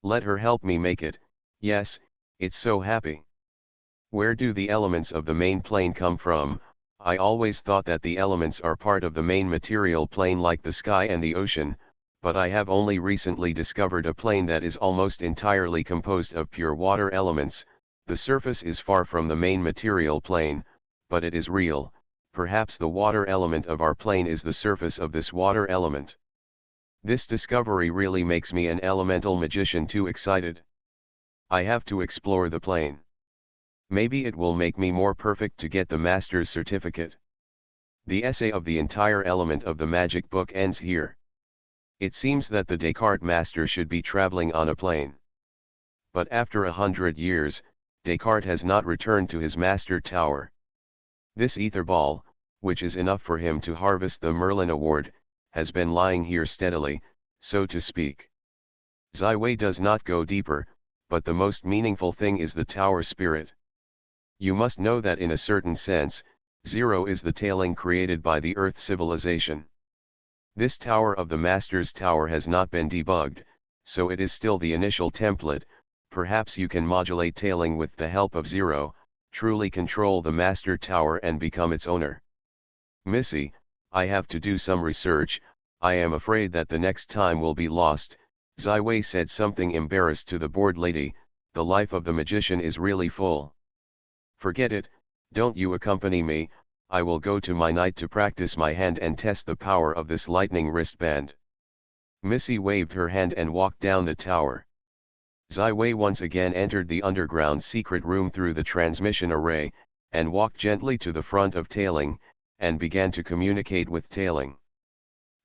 Let her help me make it. Yes, it's so happy. Where do the elements of the main plane come from? I always thought that the elements are part of the main material plane like the sky and the ocean, but I have only recently discovered a plane that is almost entirely composed of pure water elements. The surface is far from the main material plane, but it is real. Perhaps the water element of our plane is the surface of this water element. This discovery really makes me an elemental magician too excited. I have to explore the plane. Maybe it will make me more perfect to get the master's certificate. The essay of the entire element of the magic book ends here. It seems that the Descartes master should be traveling on a plane. But after 100 years, Descartes has not returned to his master tower. This ether ball, which is enough for him to harvest the Merlin Award, has been lying here steadily, so to speak. Zaiwei does not go deeper, but the most meaningful thing is the tower spirit. You must know that in a certain sense, Zero is the tailing created by the Earth civilization. This tower of the Master's Tower has not been debugged, so it is still the initial template. Perhaps you can modulate tailing with the help of Zero, truly control the Master Tower and become its owner. Missy, I have to do some research. I am afraid that the next time will be lost. Zaiwei said something embarrassed to the bored lady. The life of the magician is really full. Forget it, don't you accompany me. I will go to my knight to practice my hand and test the power of this lightning wristband. Missy waved her hand and walked down the tower. Zaiwei once again entered the underground secret room through the transmission array, and walked gently to the front of tailing, and began to communicate with tailing.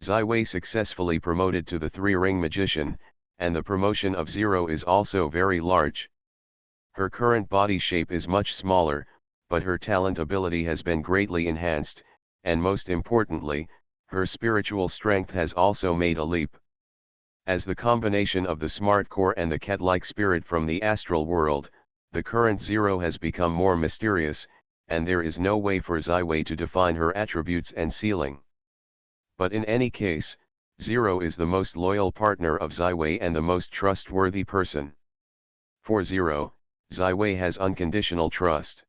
Zaiwei successfully promoted to the three-ring magician, and the promotion of Zero is also very large. Her current body shape is much smaller, but her talent ability has been greatly enhanced, and most importantly, her spiritual strength has also made a leap. As the combination of the smart core and the cat-like spirit from the astral world, the current Zero has become more mysterious, and there is no way for Zaiwei to define her attributes and ceiling. But in any case, Zero is the most loyal partner of Zaiwei and the most trustworthy person. For Zero, Zaiwei has unconditional trust.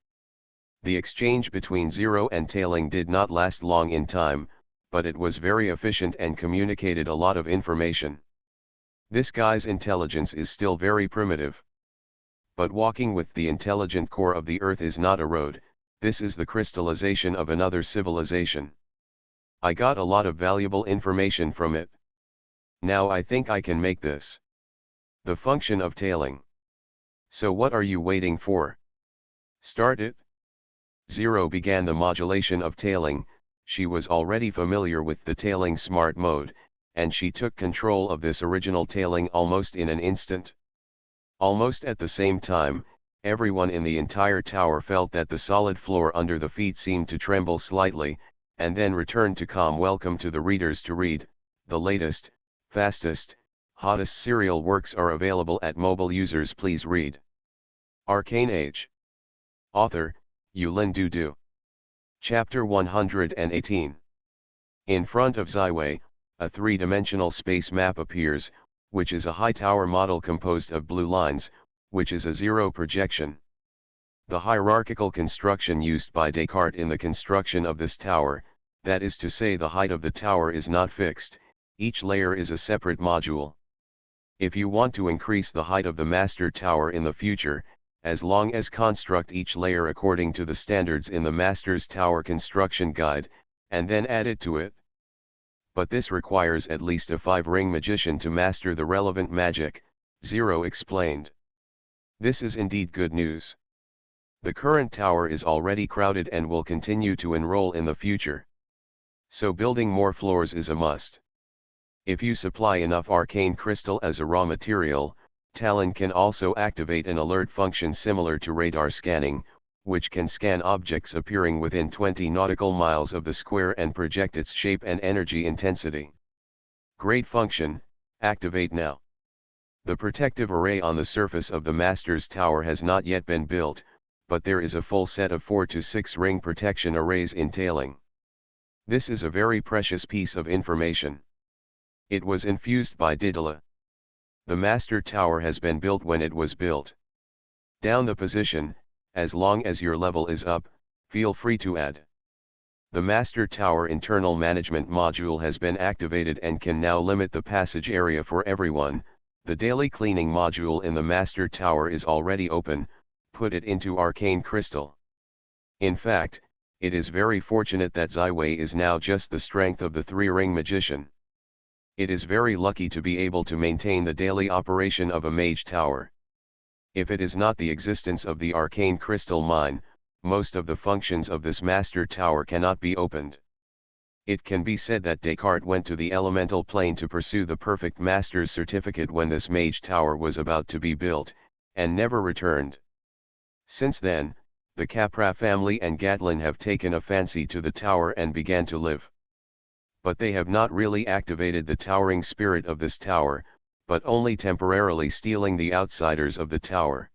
The exchange between Zero and tailing did not last long in time, but it was very efficient and communicated a lot of information. This guy's intelligence is still very primitive. But walking with the intelligent core of the Earth is not a road, this is the crystallization of another civilization. I got a lot of valuable information from it. Now I think I can make this. The function of tailing. So what are you waiting for? Start it. Zero began the modulation of tailing. She was already familiar with the tailing smart mode, and she took control of this original tailing almost in an instant. Almost at the same time, everyone in the entire tower felt that the solid floor under the feet seemed to tremble slightly, and then returned to calm. Welcome to the readers to read. The latest, fastest, hottest serial works are available at mobile users. Please read. Arcane Age. Author, Yulin Dudu. Chapter 118. In front of Zaiwei, a three-dimensional space map appears, which is a high tower model composed of blue lines, which is a zero projection. The hierarchical construction used by Descartes in the construction of this tower, that is to say the height of the tower is not fixed, each layer is a separate module. If you want to increase the height of the master tower in the future, as long as construct each layer according to the standards in the master's tower construction guide, and then add it to it. But this requires at least a 5-ring magician to master the relevant magic, Zero explained. This is indeed good news. The current tower is already crowded and will continue to enroll in the future. So building more floors is a must. If you supply enough arcane crystal as a raw material, Talon can also activate an alert function similar to radar scanning, which can scan objects appearing within 20 nautical miles of the square and project its shape and energy intensity. Great function, activate now. The protective array on the surface of the Master's Tower has not yet been built, but there is a full set of 4 to 6 ring protection arrays in tailing. This is a very precious piece of information. It was infused by Daedalus. The Master Tower has been built when it was built. Down the position, as long as your level is up, feel free to add. The Master Tower internal management module has been activated and can now limit the passage area for everyone. The daily cleaning module in the Master Tower is already open, put it into Arcane Crystal. In fact, it is very fortunate that Zaiwei is now just the strength of the 3-ring magician. It is very lucky to be able to maintain the daily operation of a mage tower. If it is not the existence of the arcane crystal mine, most of the functions of this master tower cannot be opened. It can be said that Descartes went to the elemental plane to pursue the perfect master's certificate when this mage tower was about to be built, and never returned. Since then, the Capra family and Gatlin have taken a fancy to the tower and began to live. But they have not really activated the towering spirit of this tower, but only temporarily stealing the outsiders of the tower.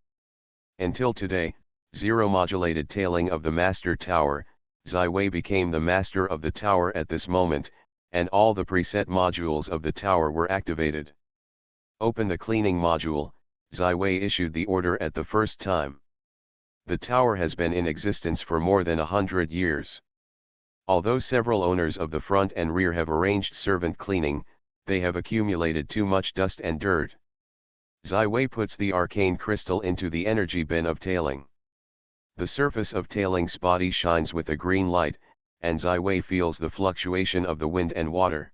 Until today, zero modulated tailing of the master tower, Zaiwei became the master of the tower at this moment, and all the preset modules of the tower were activated. Open the cleaning module, Zaiwei issued the order at the first time. The tower has been in existence for more than 100 years. Although several owners of the front and rear have arranged servant cleaning, they have accumulated too much dust and dirt. Zaiwei puts the arcane crystal into the energy bin of tailing. The surface of tailing's body shines with a green light, and Zaiwei feels the fluctuation of the wind and water.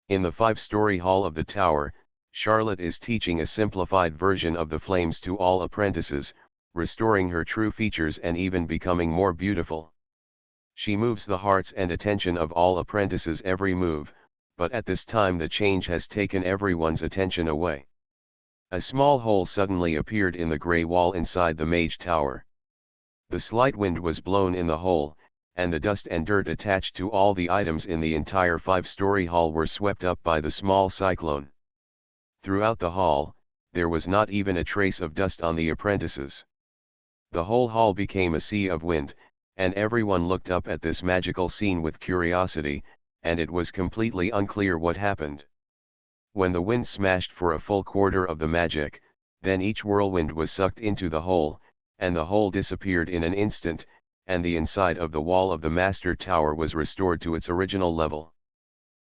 In the 5-story hall of the tower, Charlotte is teaching a simplified version of the flames to all apprentices, restoring her true features and even becoming more beautiful. She moves the hearts and attention of all apprentices every move, but at this time the change has taken everyone's attention away. A small hole suddenly appeared in the grey wall inside the mage tower. The slight wind was blown in the hole, and the dust and dirt attached to all the items in the entire 5-story hall were swept up by the small cyclone. Throughout the hall, there was not even a trace of dust on the apprentices. The whole hall became a sea of wind, and everyone looked up at this magical scene with curiosity, and it was completely unclear what happened. When the wind smashed for a full quarter of the magic, then each whirlwind was sucked into the hole, and the hole disappeared in an instant, and the inside of the wall of the master tower was restored to its original level.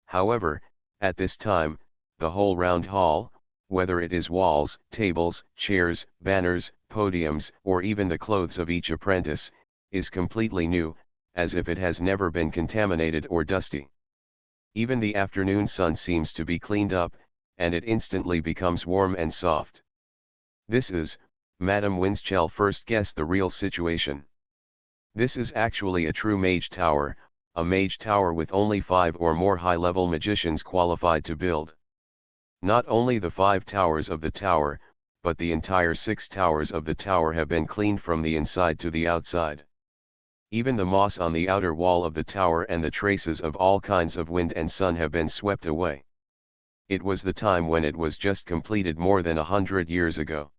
However, at this time, the whole round hall, whether it is walls, tables, chairs, banners, podiums, or even the clothes of each apprentice, is completely new, as if it has never been contaminated or dusty. Even the afternoon sun seems to be cleaned up, and it instantly becomes warm and soft. This is, Madame Winschell first guessed the real situation. This is actually a true mage tower, a mage tower with only 5 or more high-level magicians qualified to build. Not only the 5 towers of the tower, but the entire 6 towers of the tower have been cleaned from the inside to the outside. Even the moss on the outer wall of the tower and the traces of all kinds of wind and sun have been swept away. It was the time when it was just completed more than 100 years ago.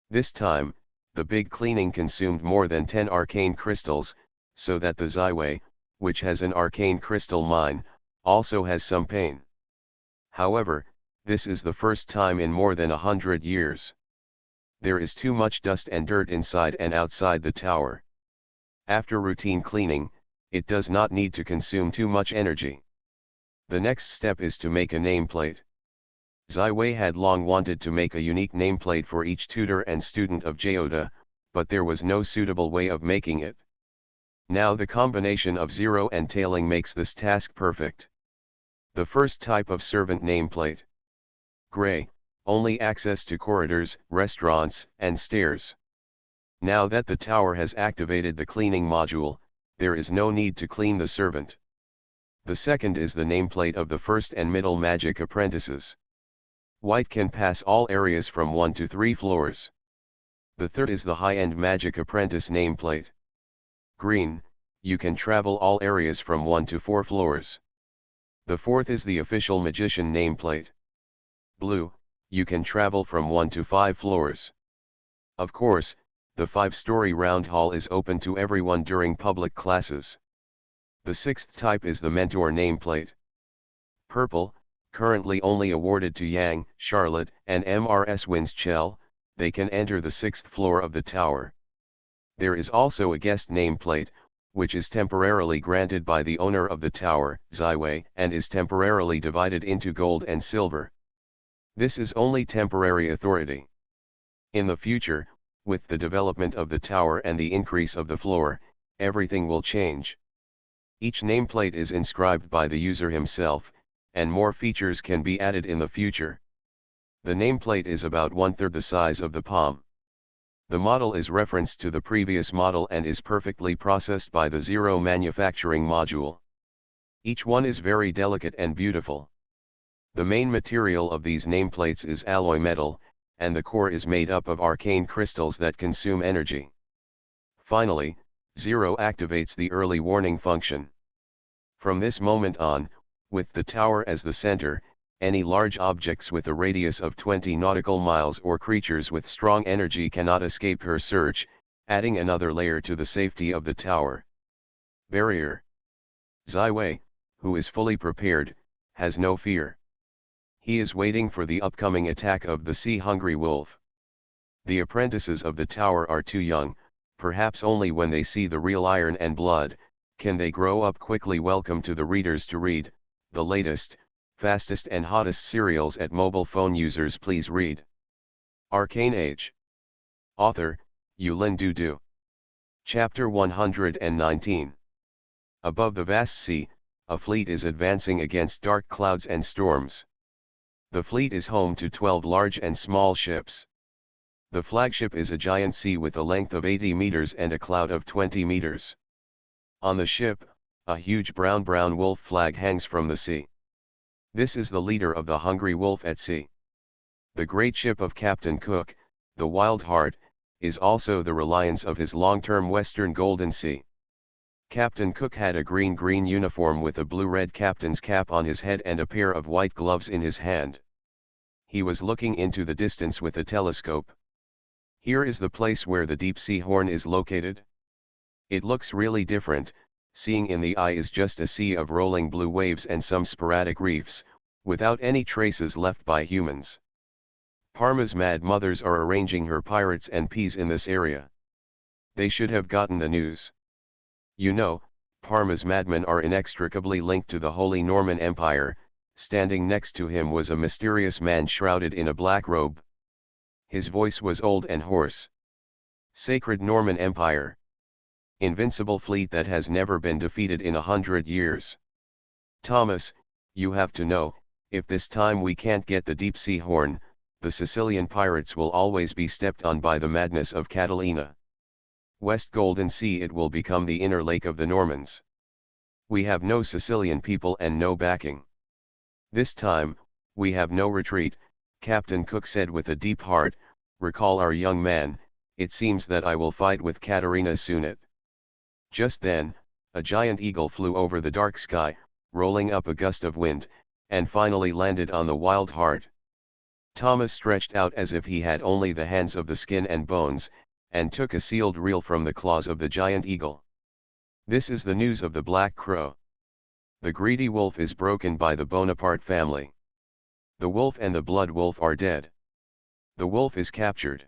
This time, the big cleaning consumed more than 10 arcane crystals, so that the Zaiwei, which has an arcane crystal mine, also has some pain. However, this is the first time in more than 100 years. There is too much dust and dirt inside and outside the tower. After routine cleaning, it does not need to consume too much energy. The next step is to make a nameplate. Zaiwei had long wanted to make a unique nameplate for each tutor and student of Jyoda, but there was no suitable way of making it. Now the combination of zero and tailing makes this task perfect. The first type of servant nameplate. Gray, only access to corridors, restaurants, and stairs. Now that the tower has activated the cleaning module, there is no need to clean the servant. The second is the nameplate of the first and middle magic apprentices. White can pass all areas from 1 to 3 floors. The third is the high-end magic apprentice nameplate. Green, you can travel all areas from 1 to 4 floors. The fourth is the official magician nameplate. Blue, you can travel from 1 to 5 floors. Of course, the 5-story round hall is open to everyone during public classes. The sixth type is the mentor nameplate. Purple, currently only awarded to Yang, Charlotte, and Mrs. Winschell, they can enter the 6th floor of the tower. There is also a guest nameplate, which is temporarily granted by the owner of the tower, Zyway, and is temporarily divided into gold and silver. This is only temporary authority. In the future, with the development of the tower and the increase of the floor, everything will change. Each nameplate is inscribed by the user himself, and more features can be added in the future. The nameplate is about 1/3 the size of the palm. The model is referenced to the previous model and is perfectly processed by the Zero manufacturing module. Each one is very delicate and beautiful. The main material of these nameplates is alloy metal, and the core is made up of arcane crystals that consume energy. Finally, Zero activates the early warning function. From this moment on, with the tower as the center, any large objects with a radius of 20 nautical miles or creatures with strong energy cannot escape her search, adding another layer to the safety of the tower. Barrier. Zyway, who is fully prepared, has no fear. He is waiting for the upcoming attack of the sea-hungry wolf. The apprentices of the tower are too young, perhaps only when they see the real iron and blood, can they grow up quickly. Welcome to the readers to read, the latest, fastest and hottest serials at mobile phone users. Please read. Arcane Age. Author, Yulin Dudu. Chapter 119. Above the vast sea, a fleet is advancing against dark clouds and storms. The fleet is home to 12 large and small ships. The flagship is a giant sea with a length of 80 meters and a cloud of 20 meters. On the ship, a huge brown wolf flag hangs from the sea. This is the leader of the hungry wolf at sea. The great ship of Captain Cook, the Wild Heart, is also the reliance of his long-term western Golden Sea. Captain Cook had a green uniform with a blue-red captain's cap on his head and a pair of white gloves in his hand. He was looking into the distance with a telescope. Here is the place where the deep sea horn is located. It looks really different. Seeing in the eye is just a sea of rolling blue waves and some sporadic reefs, without any traces left by humans. Parma's mad mothers are arranging her pirates and peas in this area. They should have gotten the news. You know, Parma's madmen are inextricably linked to the Holy Norman Empire. Standing next to him was a mysterious man shrouded in a black robe. His voice was old and hoarse. Sacred Norman Empire. Invincible fleet that has never been defeated in 100 years. Thomas, you have to know, if this time we can't get the deep sea horn, the Sicilian pirates will always be stepped on by the madness of Catalina. West Golden Sea, it will become the inner lake of the Normans. We have no Sicilian people and no backing. This time, we have no retreat, Captain Cook said with a deep heart. Recall our young man, it seems that I will fight with Katerina soon. Just then, a giant eagle flew over the dark sky, rolling up a gust of wind, and finally landed on the Wild Heart. Thomas stretched out as if he had only the hands of the skin and bones, and took a sealed reel from the claws of the giant eagle. This is the news of the Black Crow. The greedy wolf is broken by the Bonaparte family. The wolf and the blood wolf are dead. The wolf is captured.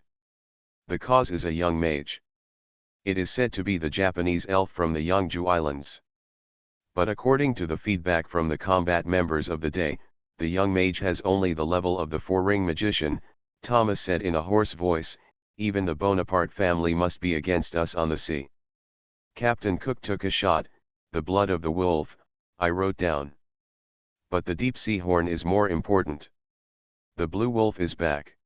The cause is a young mage. It is said to be the Japanese elf from the Yeongju Islands. But according to the feedback from the combat members of the day, the young mage has only the level of the four-ring magician. Thomas said in a hoarse voice, even the Bonaparte family must be against us on the sea. Captain Cook took a shot, the blood of the wolf, I wrote down. But the deep sea horn is more important. The blue wolf is back.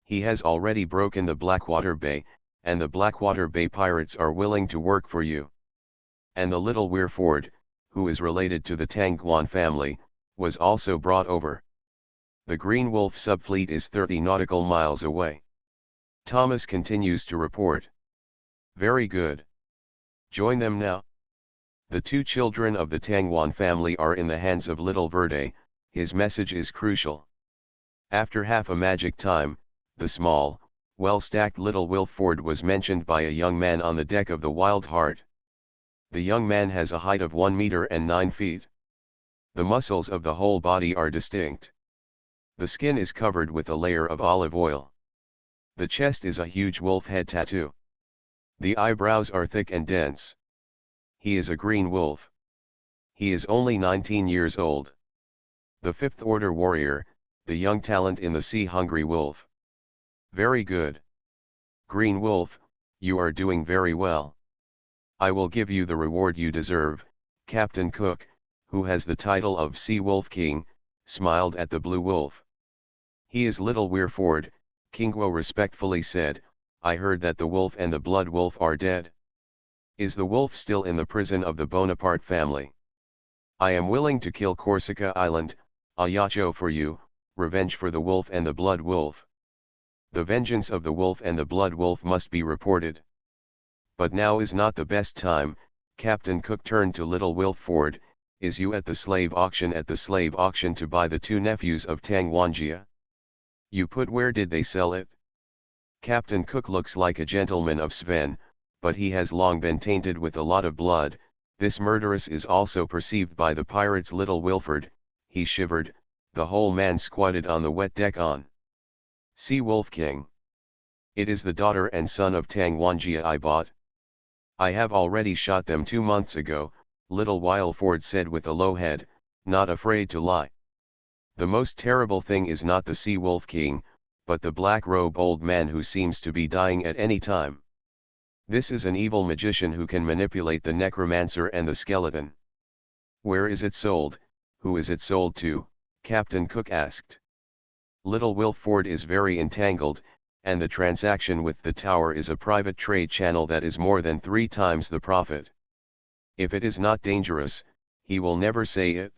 He has already broken the Blackwater Bay, and the Blackwater Bay pirates are willing to work for you. And the little Weir Ford, who is related to the Tangguan family, was also brought over. The Green Wolf subfleet is 30 nautical miles away. Thomas continues to report. Very good. Join them now. The two children of the Tangguan family are in the hands of Little Verde. His message is crucial. After half a magic time, the small, well-stacked Little Wilford was mentioned by a young man on the deck of the Wild Heart. The young man has a height of 1 meter and 9 feet. The muscles of the whole body are distinct. The skin is covered with a layer of olive oil. The chest is a huge wolf head tattoo. The eyebrows are thick and dense. He is a green wolf. He is only 19 years old. The fifth order warrior, the young talent in the sea-hungry wolf. Very good. Green Wolf, you are doing very well. I will give you the reward you deserve. Captain Cook, who has the title of Sea Wolf King, smiled at the Blue Wolf. He is Little Wilford, Kingwo respectfully said. I heard that the wolf and the Blood Wolf are dead. Is the wolf still in the prison of the Bonaparte family? I am willing to kill Corsica Island, Ayacho for you, revenge for the wolf and the Blood Wolf. The vengeance of the wolf and the Blood Wolf must be reported. But now is not the best time. Captain Cook turned to Little Wilford. Is you at the slave auction to buy the two nephews of Tangwanjia? You put where did they sell it? Captain Cook looks like a gentleman of Sven, but he has long been tainted with a lot of blood. This murderess is also perceived by the pirates. Little Wilford, he shivered, the whole man squatted on the wet deck on. Sea Wolf King. It is the daughter and son of Tangwanjia I bought. I have already shot them 2 months ago, Little Wilford said with a low head, not afraid to lie. The most terrible thing is not the Sea Wolf King, but the black-robe old man who seems to be dying at any time. This is an evil magician who can manipulate the necromancer and the skeleton. Where is it sold? Who is it sold to? Captain Cook asked. Little Wilford is very entangled, and the transaction with the tower is a private trade channel that is more than 3 times the profit. If it is not dangerous, he will never say it.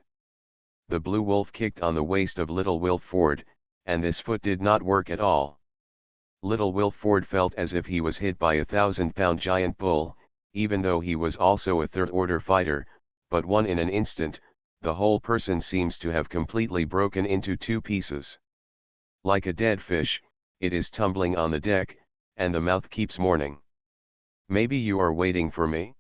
The Blue Wolf kicked on the waist of Little Wilford, and this foot did not work at all. Little Wilford felt as if he was hit by a 1,000-pound giant bull, even though he was also a third-order fighter, but in an instant, the whole person seems to have completely broken into 2 pieces. Like a dead fish, it is tumbling on the deck, and the mouth keeps mourning. Maybe you are waiting for me?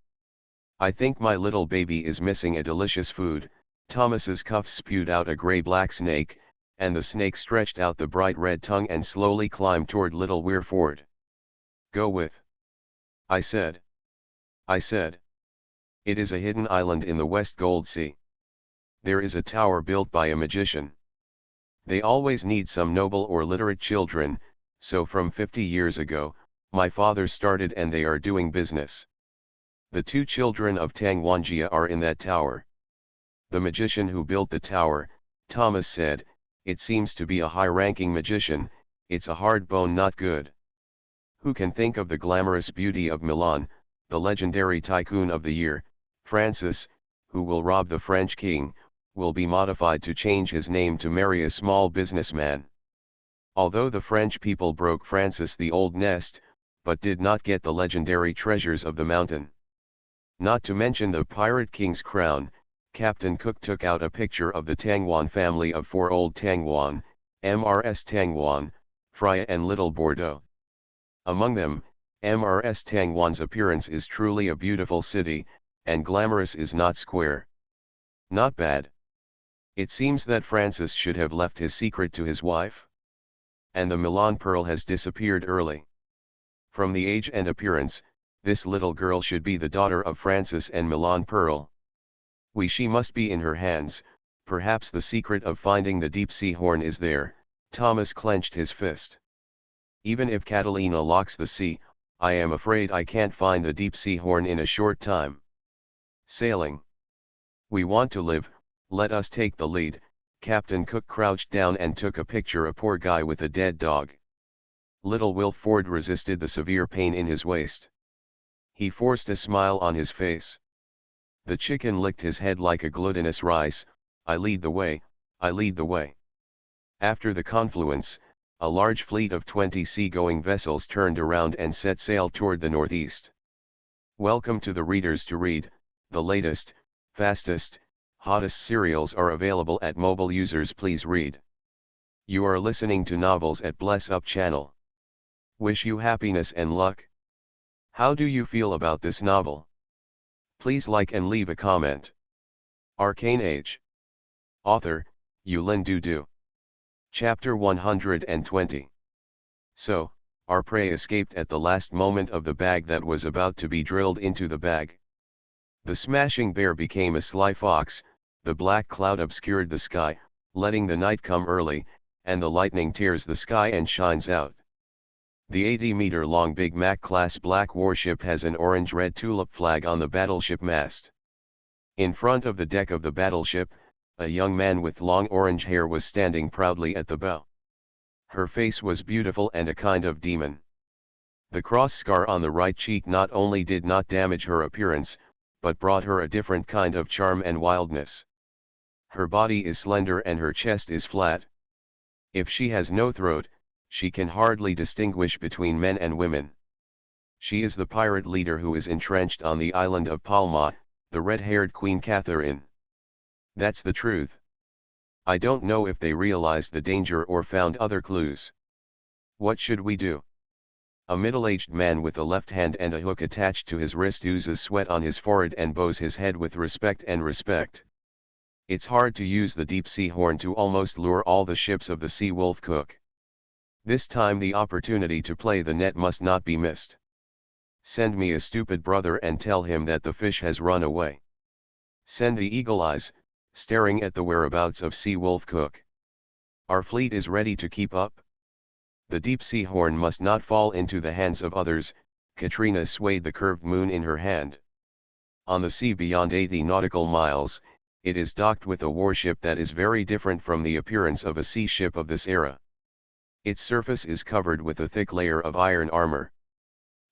I think my little baby is missing a delicious food. Thomas's cuffs spewed out a gray-black snake, and the snake stretched out the bright red tongue and slowly climbed toward Little Wilford. Go with. I said. It is a hidden island in the West Gold Sea. There is a tower built by a magician. They always need some noble or literate children, so from 50 years ago, my father started and they are doing business. The 2 children of Tangwanjia are in that tower. The magician who built the tower, Thomas said, it seems to be a high-ranking magician. It's a hard bone, not good. Who can think of the glamorous beauty of Milan, the legendary tycoon of the year, Francis, who will rob the French king, will be modified to change his name to marry a small businessman. Although the French people broke Francis the old nest, but did not get the legendary treasures of the mountain. Not to mention the pirate king's crown, Captain Cook took out a picture of the Tangguan family of 4 old Tangguan, Mrs. Tangguan, Freya and Little Bordeaux. Among them, Mrs. Tangguan's appearance is truly a beautiful city, and glamorous is not square. Not bad. It seems that Francis should have left his secret to his wife. And the Milan pearl has disappeared early. From the age and appearance, this little girl should be the daughter of Francis and Milan pearl. She must be in her hands. Perhaps the secret of finding the deep sea horn is there. Thomas clenched his fist. Even if Catalina locks the sea, I am afraid I can't find the deep sea horn in a short time. Sailing. We want to live, let us take the lead. Captain Cook crouched down and took a picture of a poor guy with a dead dog. Little Wilford resisted the severe pain in his waist. He forced a smile on his face. The chicken licked his head like a glutinous rice. I lead the way, I lead the way. After the confluence, a large fleet of 20 sea-going vessels turned around and set sail toward the northeast. Welcome to the readers to read. The latest, fastest, hottest serials are available at mobile users. Please read. You are listening to novels at Bless Up channel. Wish you happiness and luck. How do you feel about this novel? Please like and leave a comment. Arcane Age. Author, Yulin Dudu. Chapter 120. So, our prey escaped at the last moment of the bag that was about to be drilled into the bag. The smashing bear became a sly fox, the black cloud obscured the sky, letting the night come early, and the lightning tears the sky and shines out. The 80-meter-long Big Mac-class black warship has an orange-red tulip flag on the battleship mast. In front of the deck of the battleship, a young man with long orange hair was standing proudly at the bow. Her face was beautiful and a kind of demon. The cross scar on the right cheek not only did not damage her appearance, but brought her a different kind of charm and wildness. Her body is slender and her chest is flat. If she has no throat, she can hardly distinguish between men and women. She is the pirate leader who is entrenched on the island of Palma, the red-haired Queen Catherine. That's the truth. I don't know if they realized the danger or found other clues. What should we do? A middle-aged man with a left hand and a hook attached to his wrist oozes sweat on his forehead and bows his head with respect. It's hard to use the deep-sea horn to almost lure all the ships of the Sea Wolf Cook. This time the opportunity to play the net must not be missed. Send me a stupid brother and tell him that the fish has run away. Send the Eagle Eyes, staring at the whereabouts of Sea Wolf Cook. Our fleet is ready to keep up. The deep-sea horn must not fall into the hands of others. Katrina swayed the curved moon in her hand. On the sea beyond 80 nautical miles, it is docked with a warship that is very different from the appearance of a sea ship of this era. Its surface is covered with a thick layer of iron armor.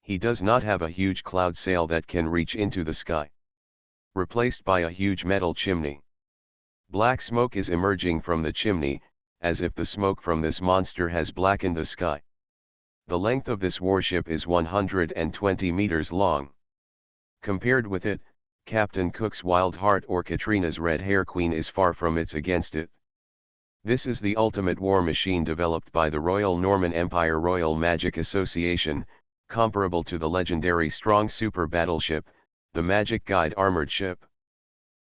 He does not have a huge cloud sail that can reach into the sky. Replaced by a huge metal chimney. Black smoke is emerging from the chimney, as if the smoke from this monster has blackened the sky. The length of this warship is 120 meters long. Compared with it, Captain Cook's Wild Heart or Katrina's Red Hair Queen is far from its against it. This is the ultimate war machine developed by the Royal Norman Empire Royal Magic Association, comparable to the legendary strong super battleship, the Magic Guide armored ship.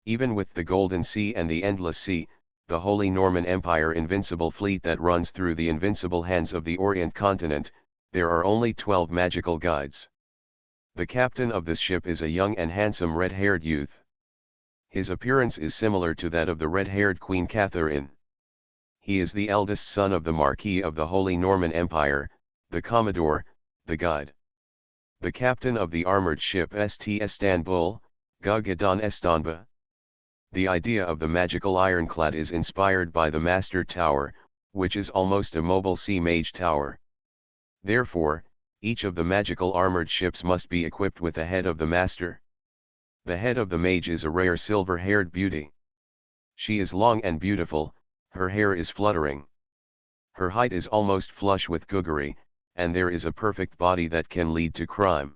Even with the Golden Sea and the Endless Sea, the Holy Norman Empire invincible fleet that runs through the invincible hands of the Orient continent, there are only 12 magical guides. The captain of this ship is a young and handsome red-haired youth. His appearance is similar to that of the red-haired Queen Catherine. He is the eldest son of the Marquis of the Holy Norman Empire, the Commodore, the guide. The captain of the armored ship St. Istanbul, Gagadan Estanba. The idea of the magical ironclad is inspired by the Master Tower, which is almost a mobile sea mage tower. Therefore, each of the magical armored ships must be equipped with a head of the master. The head of the mage is a rare silver-haired beauty. She is long and beautiful, her hair is fluttering. Her height is almost flush with googery, and there is a perfect body that can lead to crime.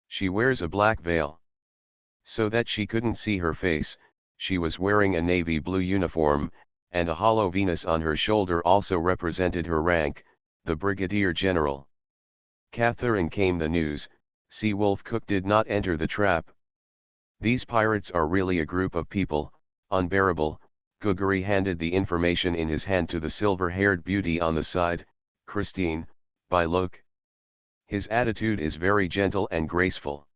She wears a black veil. So that she couldn't see her face, she was wearing a navy blue uniform, and a hollow Venus on her shoulder also represented her rank, the Brigadier General. Catherine came the news, Sea Wolf Cook did not enter the trap. These pirates are really a group of people, unbearable. Googery handed the information in his hand to the silver-haired beauty on the side, Christine, by look. His attitude is very gentle and graceful.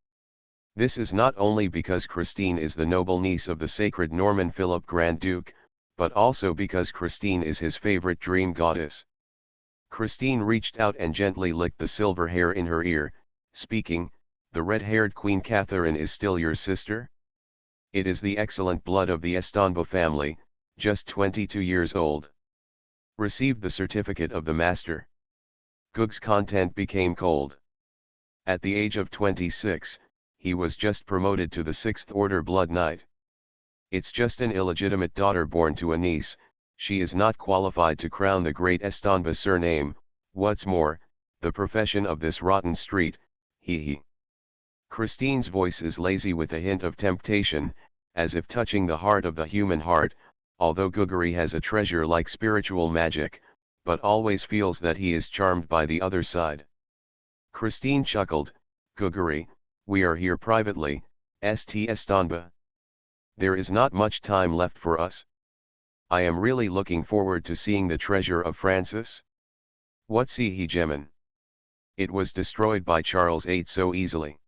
This is not only because Christine is the noble niece of the sacred Norman Philip Grand Duke, but also because Christine is his favorite dream goddess. Christine reached out and gently licked the silver hair in her ear, speaking, "The red-haired Queen Catherine is still your sister? It is the excellent blood of the Estanba family, just 22 years old. Received the certificate of the master." Goog's content became cold. At the age of 26, he was just promoted to the 6th Order Blood Knight. It's just an illegitimate daughter born to a niece, she is not qualified to crown the great Estanba surname. What's more, the profession of this rotten street, he. Christine's voice is lazy with a hint of temptation, as if touching the heart of the human heart, although Guguri has a treasure like spiritual magic, but always feels that he is charmed by the other side. Christine chuckled, Guguri, we are here privately, St. Estanba. There is not much time left for us. I am really looking forward to seeing the treasure of Francis. What's he Gemin? It was destroyed by Charles VIII so easily.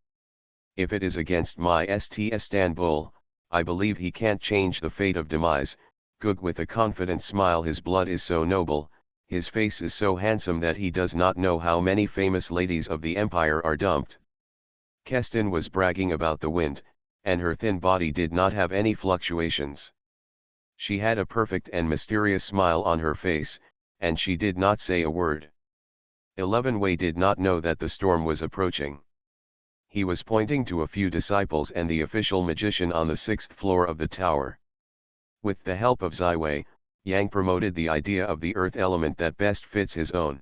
If it is against my St. Istanbul, I believe he can't change the fate of demise. Gug with a confident smile, his blood is so noble, his face is so handsome that he does not know how many famous ladies of the empire are dumped. Keston was bragging about the wind, and her thin body did not have any fluctuations. She had a perfect and mysterious smile on her face, and she did not say a word. 11 Wei did not know that the storm was approaching. He was pointing to a few disciples and the official magician on the 6th floor of the tower. With the help of Ziwei, Yang promoted the idea of the earth element that best fits his own.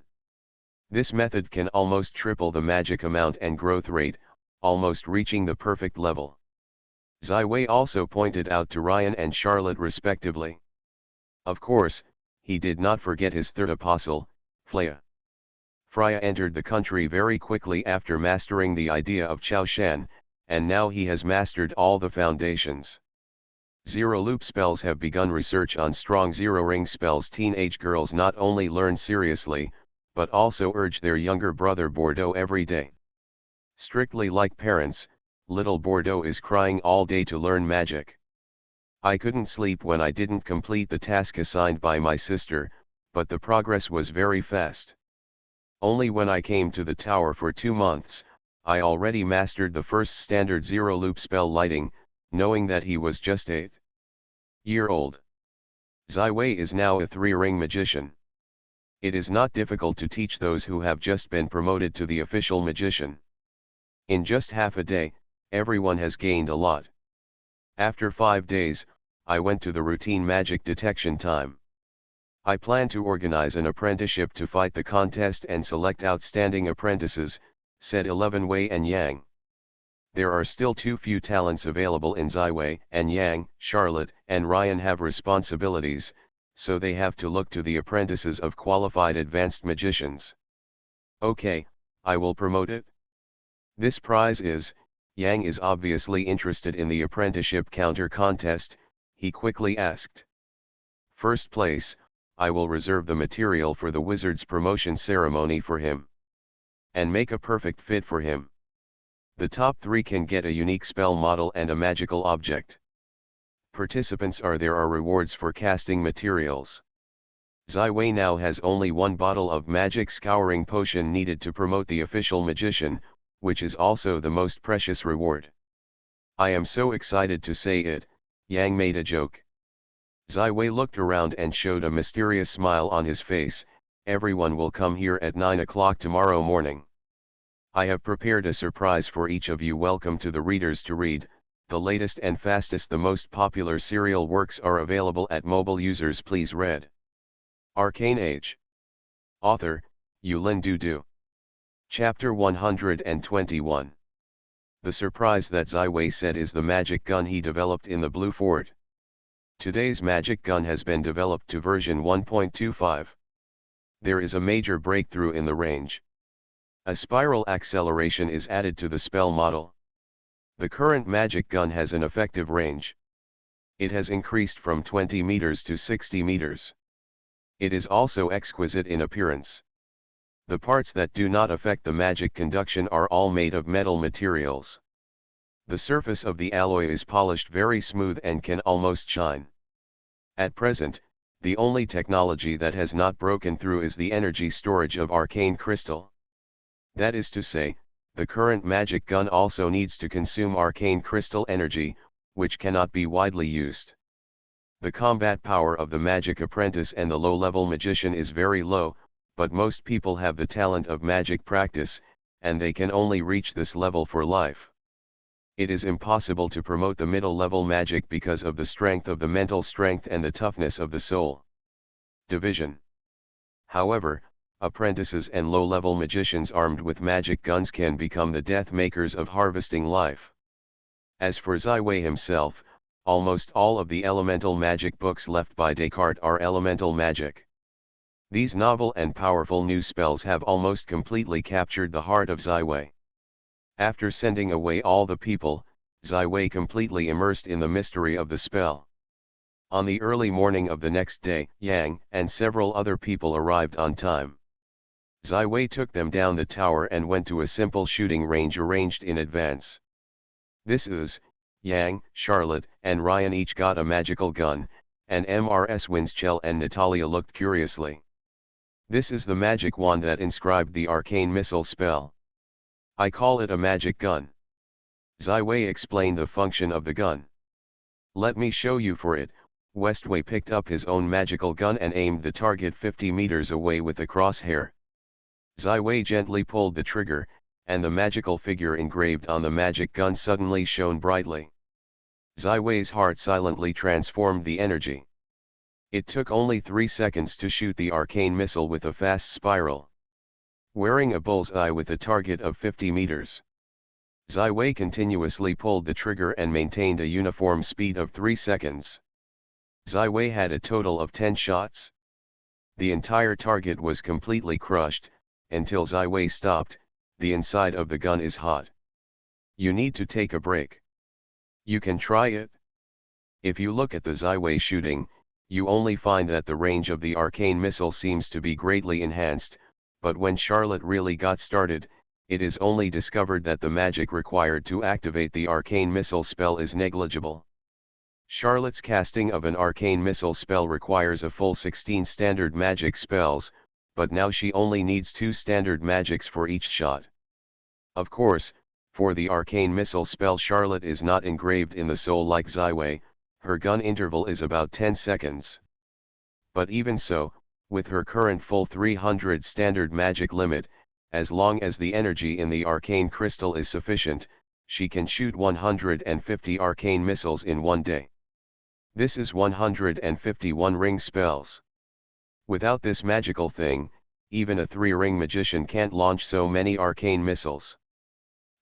This method can almost triple the magic amount and growth rate, almost reaching the perfect level. Ziwei also pointed out to Ryan and Charlotte respectively. Of course, he did not forget his third apostle, Freya. Freya entered the country very quickly after mastering the idea of Chao Shan, and now he has mastered all the foundations. Zero-loop spells have begun research on strong zero-ring spells. Teenage girls not only learn seriously, but also urge their younger brother Bordeaux every day. Strictly like parents, little Bordeaux is crying all day to learn magic. I couldn't sleep when I didn't complete the task assigned by my sister, but the progress was very fast. Only when I came to the tower for 2 months, I already mastered the first standard zero-loop spell lighting, knowing that he was just 8-year-old. Ziwei is now a 3-ring magician. It is not difficult to teach those who have just been promoted to the official magician. In just half a day, everyone has gained a lot. After 5 days, I went to the routine magic detection time. I plan to organize an apprenticeship to fight the contest and select outstanding apprentices, said 11 Wei and Yang. There are still too few talents available in Ziwei, and Yang, Charlotte, and Ryan have responsibilities, so they have to look to the apprentices of qualified advanced magicians. Okay, I will promote it. This prize is, Yang is obviously interested in the apprenticeship counter contest, he quickly asked. First place, I will reserve the material for the wizard's promotion ceremony for him. And make a perfect fit for him. The top 3 can get a unique spell model and a magical object. Participants there are rewards for casting materials. Ziwei now has only 1 bottle of magic scouring potion needed to promote the official magician, which is also the most precious reward. I am so excited to say it, Yang made a joke. Ziwei looked around and showed a mysterious smile on his face. Everyone will come here at 9 o'clock tomorrow morning. I have prepared a surprise for each of you. Welcome to the readers to read. The latest and fastest, the most popular serial works are available at mobile users. Please read. Arcane Age. Author, Yulin Dudu. Chapter 121. The surprise that Ziwei said is the magic gun he developed in the Blue Fort. Today's magic gun has been developed to version 1.25. There is a major breakthrough in the range. A spiral acceleration is added to the spell model. The current magic gun has an effective range. It has increased from 20 meters to 60 meters. It is also exquisite in appearance. The parts that do not affect the magic conduction are all made of metal materials. The surface of the alloy is polished very smooth and can almost shine. At present, the only technology that has not broken through is the energy storage of arcane crystal. That is to say, the current magic gun also needs to consume arcane crystal energy, which cannot be widely used. The combat power of the magic apprentice and the low-level magician is very low, but most people have the talent of magic practice, and they can only reach this level for life. It is impossible to promote the middle-level magic because of the strength of the mental strength and the toughness of the soul. Division. However, apprentices and low-level magicians armed with magic guns can become the death makers of harvesting life. As for Ziwei himself, almost all of the elemental magic books left by Descartes are elemental magic. These novel and powerful new spells have almost completely captured the heart of Ziwei. After sending away all the people, Ziwei completely immersed in the mystery of the spell. On the early morning of the next day, Yang and several other people arrived on time. Ziwei took them down the tower and went to a simple shooting range arranged in advance. This is, Yang, Charlotte, and Ryan each got a magical gun, and Mrs. Winchell and Natalia looked curiously. This is the magic wand that inscribed the arcane missile spell. I call it a magic gun. Ziwei explained the function of the gun. Let me show you for it. Westway picked up his own magical gun and aimed the target 50 meters away with the crosshair. Ziwei gently pulled the trigger, and the magical figure engraved on the magic gun suddenly shone brightly. Ziwei's heart silently transformed the energy. It took only 3 seconds to shoot the arcane missile with a fast spiral. Wearing a bullseye with a target of 50 meters. Ziwei continuously pulled the trigger and maintained a uniform speed of 3 seconds. Ziwei had a total of 10 shots. The entire target was completely crushed, until Ziwei stopped. The inside of the gun is hot. You need to take a break. You can try it. If you look at the Ziwei shooting, you only find that the range of the arcane missile seems to be greatly enhanced, but when Charlotte really got started, it is only discovered that the magic required to activate the arcane missile spell is negligible. Charlotte's casting of an arcane missile spell requires a full 16 standard magic spells, but now she only needs 2 standard magics for each shot. Of course, for the arcane missile spell Charlotte is not engraved in the soul like Ziwei, her gun interval is about 10 seconds. But even so, with her current full 300 standard magic limit, as long as the energy in the arcane crystal is sufficient, she can shoot 150 arcane missiles in one day. This is 151 ring spells. Without this magical thing, even a 3-ring magician can't launch so many arcane missiles.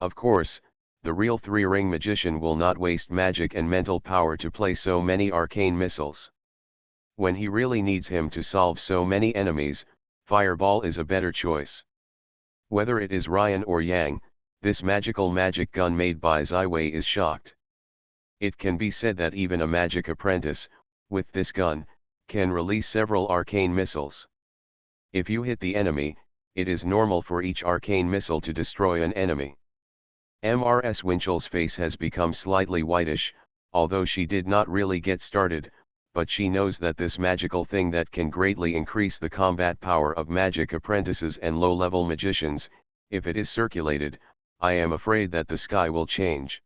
Of course, the real 3-ring magician will not waste magic and mental power to play so many arcane missiles. When he really needs him to solve so many enemies, Fireball is a better choice. Whether it is Ryan or Yang, this magical magic gun made by Ziwei is shocked. It can be said that even a magic apprentice, with this gun, can release several arcane missiles. If you hit the enemy, it is normal for each arcane missile to destroy an enemy. Mrs. Winchell's face has become slightly whitish, although she did not really get started, but she knows that this magical thing that can greatly increase the combat power of magic apprentices and low-level magicians, if it is circulated, I am afraid that the sky will change.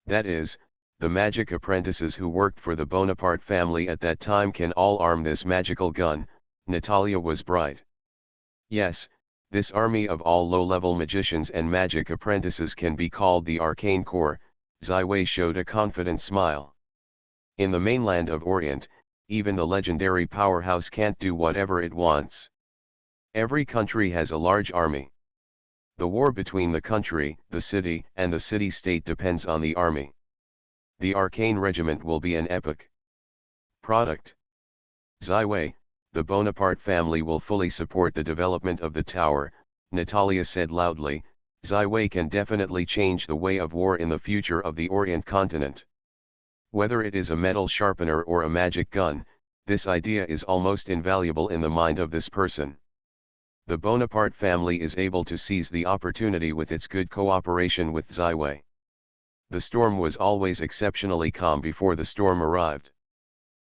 That is, the magic apprentices who worked for the Bonaparte family at that time can all arm this magical gun. Natalia was bright. Yes, this army of all low-level magicians and magic apprentices can be called the Arcane Corps. Ziwei showed a confident smile. In the mainland of Orient, even the legendary powerhouse can't do whatever it wants. Every country has a large army. The war between the country, the city, and the city-state depends on the army. The Arcane Regiment will be an epic product. Ziwei, the Bonaparte family will fully support the development of the tower, Natalia said loudly. Ziwei can definitely change the way of war in the future of the Orient continent. Whether it is a metal sharpener or a magic gun, this idea is almost invaluable in the mind of this person. The Bonaparte family is able to seize the opportunity with its good cooperation with Ziwei. The storm was always exceptionally calm before the storm arrived.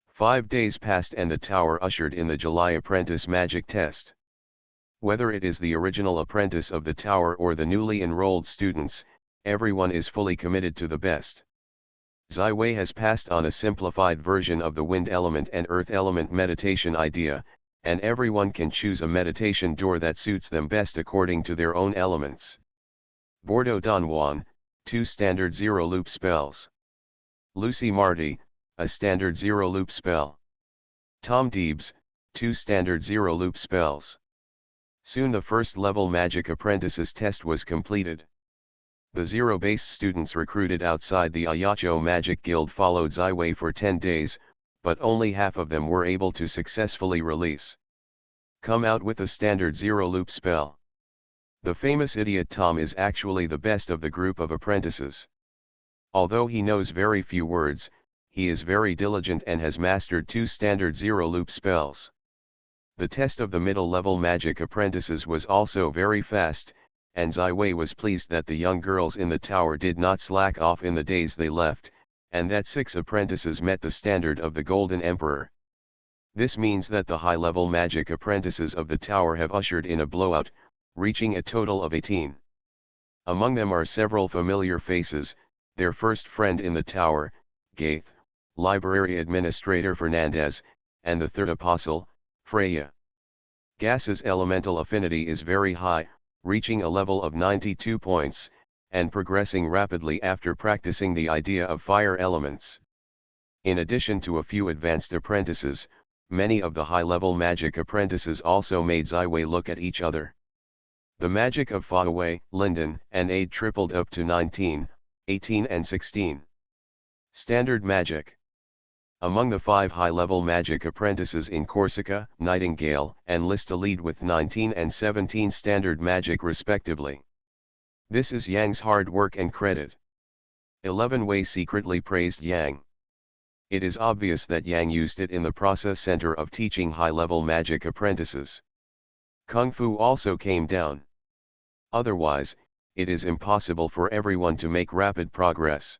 5 days passed and the tower ushered in the July apprentice magic test. Whether it is the original apprentice of the tower or the newly enrolled students, everyone is fully committed to the best. Ziwei has passed on a simplified version of the wind element and earth element meditation idea, and everyone can choose a meditation door that suits them best according to their own elements. Bordeaux Don Juan, 2 standard zero loop spells. Lucy Marty, a standard zero loop spell. Tom Deebs, 2 standard zero loop spells. Soon the first level Magic Apprentices test was completed. The Zero Base students recruited outside the Ayacho Magic Guild followed Zaiwei for 10 days, but only half of them were able to successfully release. Come out with a standard zero loop spell. The famous idiot Tom is actually the best of the group of apprentices. Although he knows very few words, he is very diligent and has mastered 2 standard zero loop spells. The test of the middle-level magic apprentices was also very fast, and Zaiwei was pleased that the young girls in the tower did not slack off in the days they left, and that 6 apprentices met the standard of the Golden Emperor. This means that the high-level magic apprentices of the tower have ushered in a blowout, reaching a total of 18. Among them are several familiar faces: their first friend in the tower, Gaith, Library Administrator Fernandez, and the third apostle, Freya. Gas's elemental affinity is very high, reaching a level of 92 points, and progressing rapidly after practicing the idea of fire elements. In addition to a few advanced apprentices, many of the high-level magic apprentices also made Zaiwei look at each other. The magic of Fawaway, Linden, and Aid tripled up to 19, 18 and 16. Standard magic. Among the 5 high-level magic apprentices in Corsica, Nightingale and Lista lead with 19 and 17 standard magic respectively. This is Yang's hard work and credit. 11 Wei secretly praised Yang. It is obvious that Yang used it in the process center of teaching high-level magic apprentices. Kung Fu also came down. Otherwise, it is impossible for everyone to make rapid progress.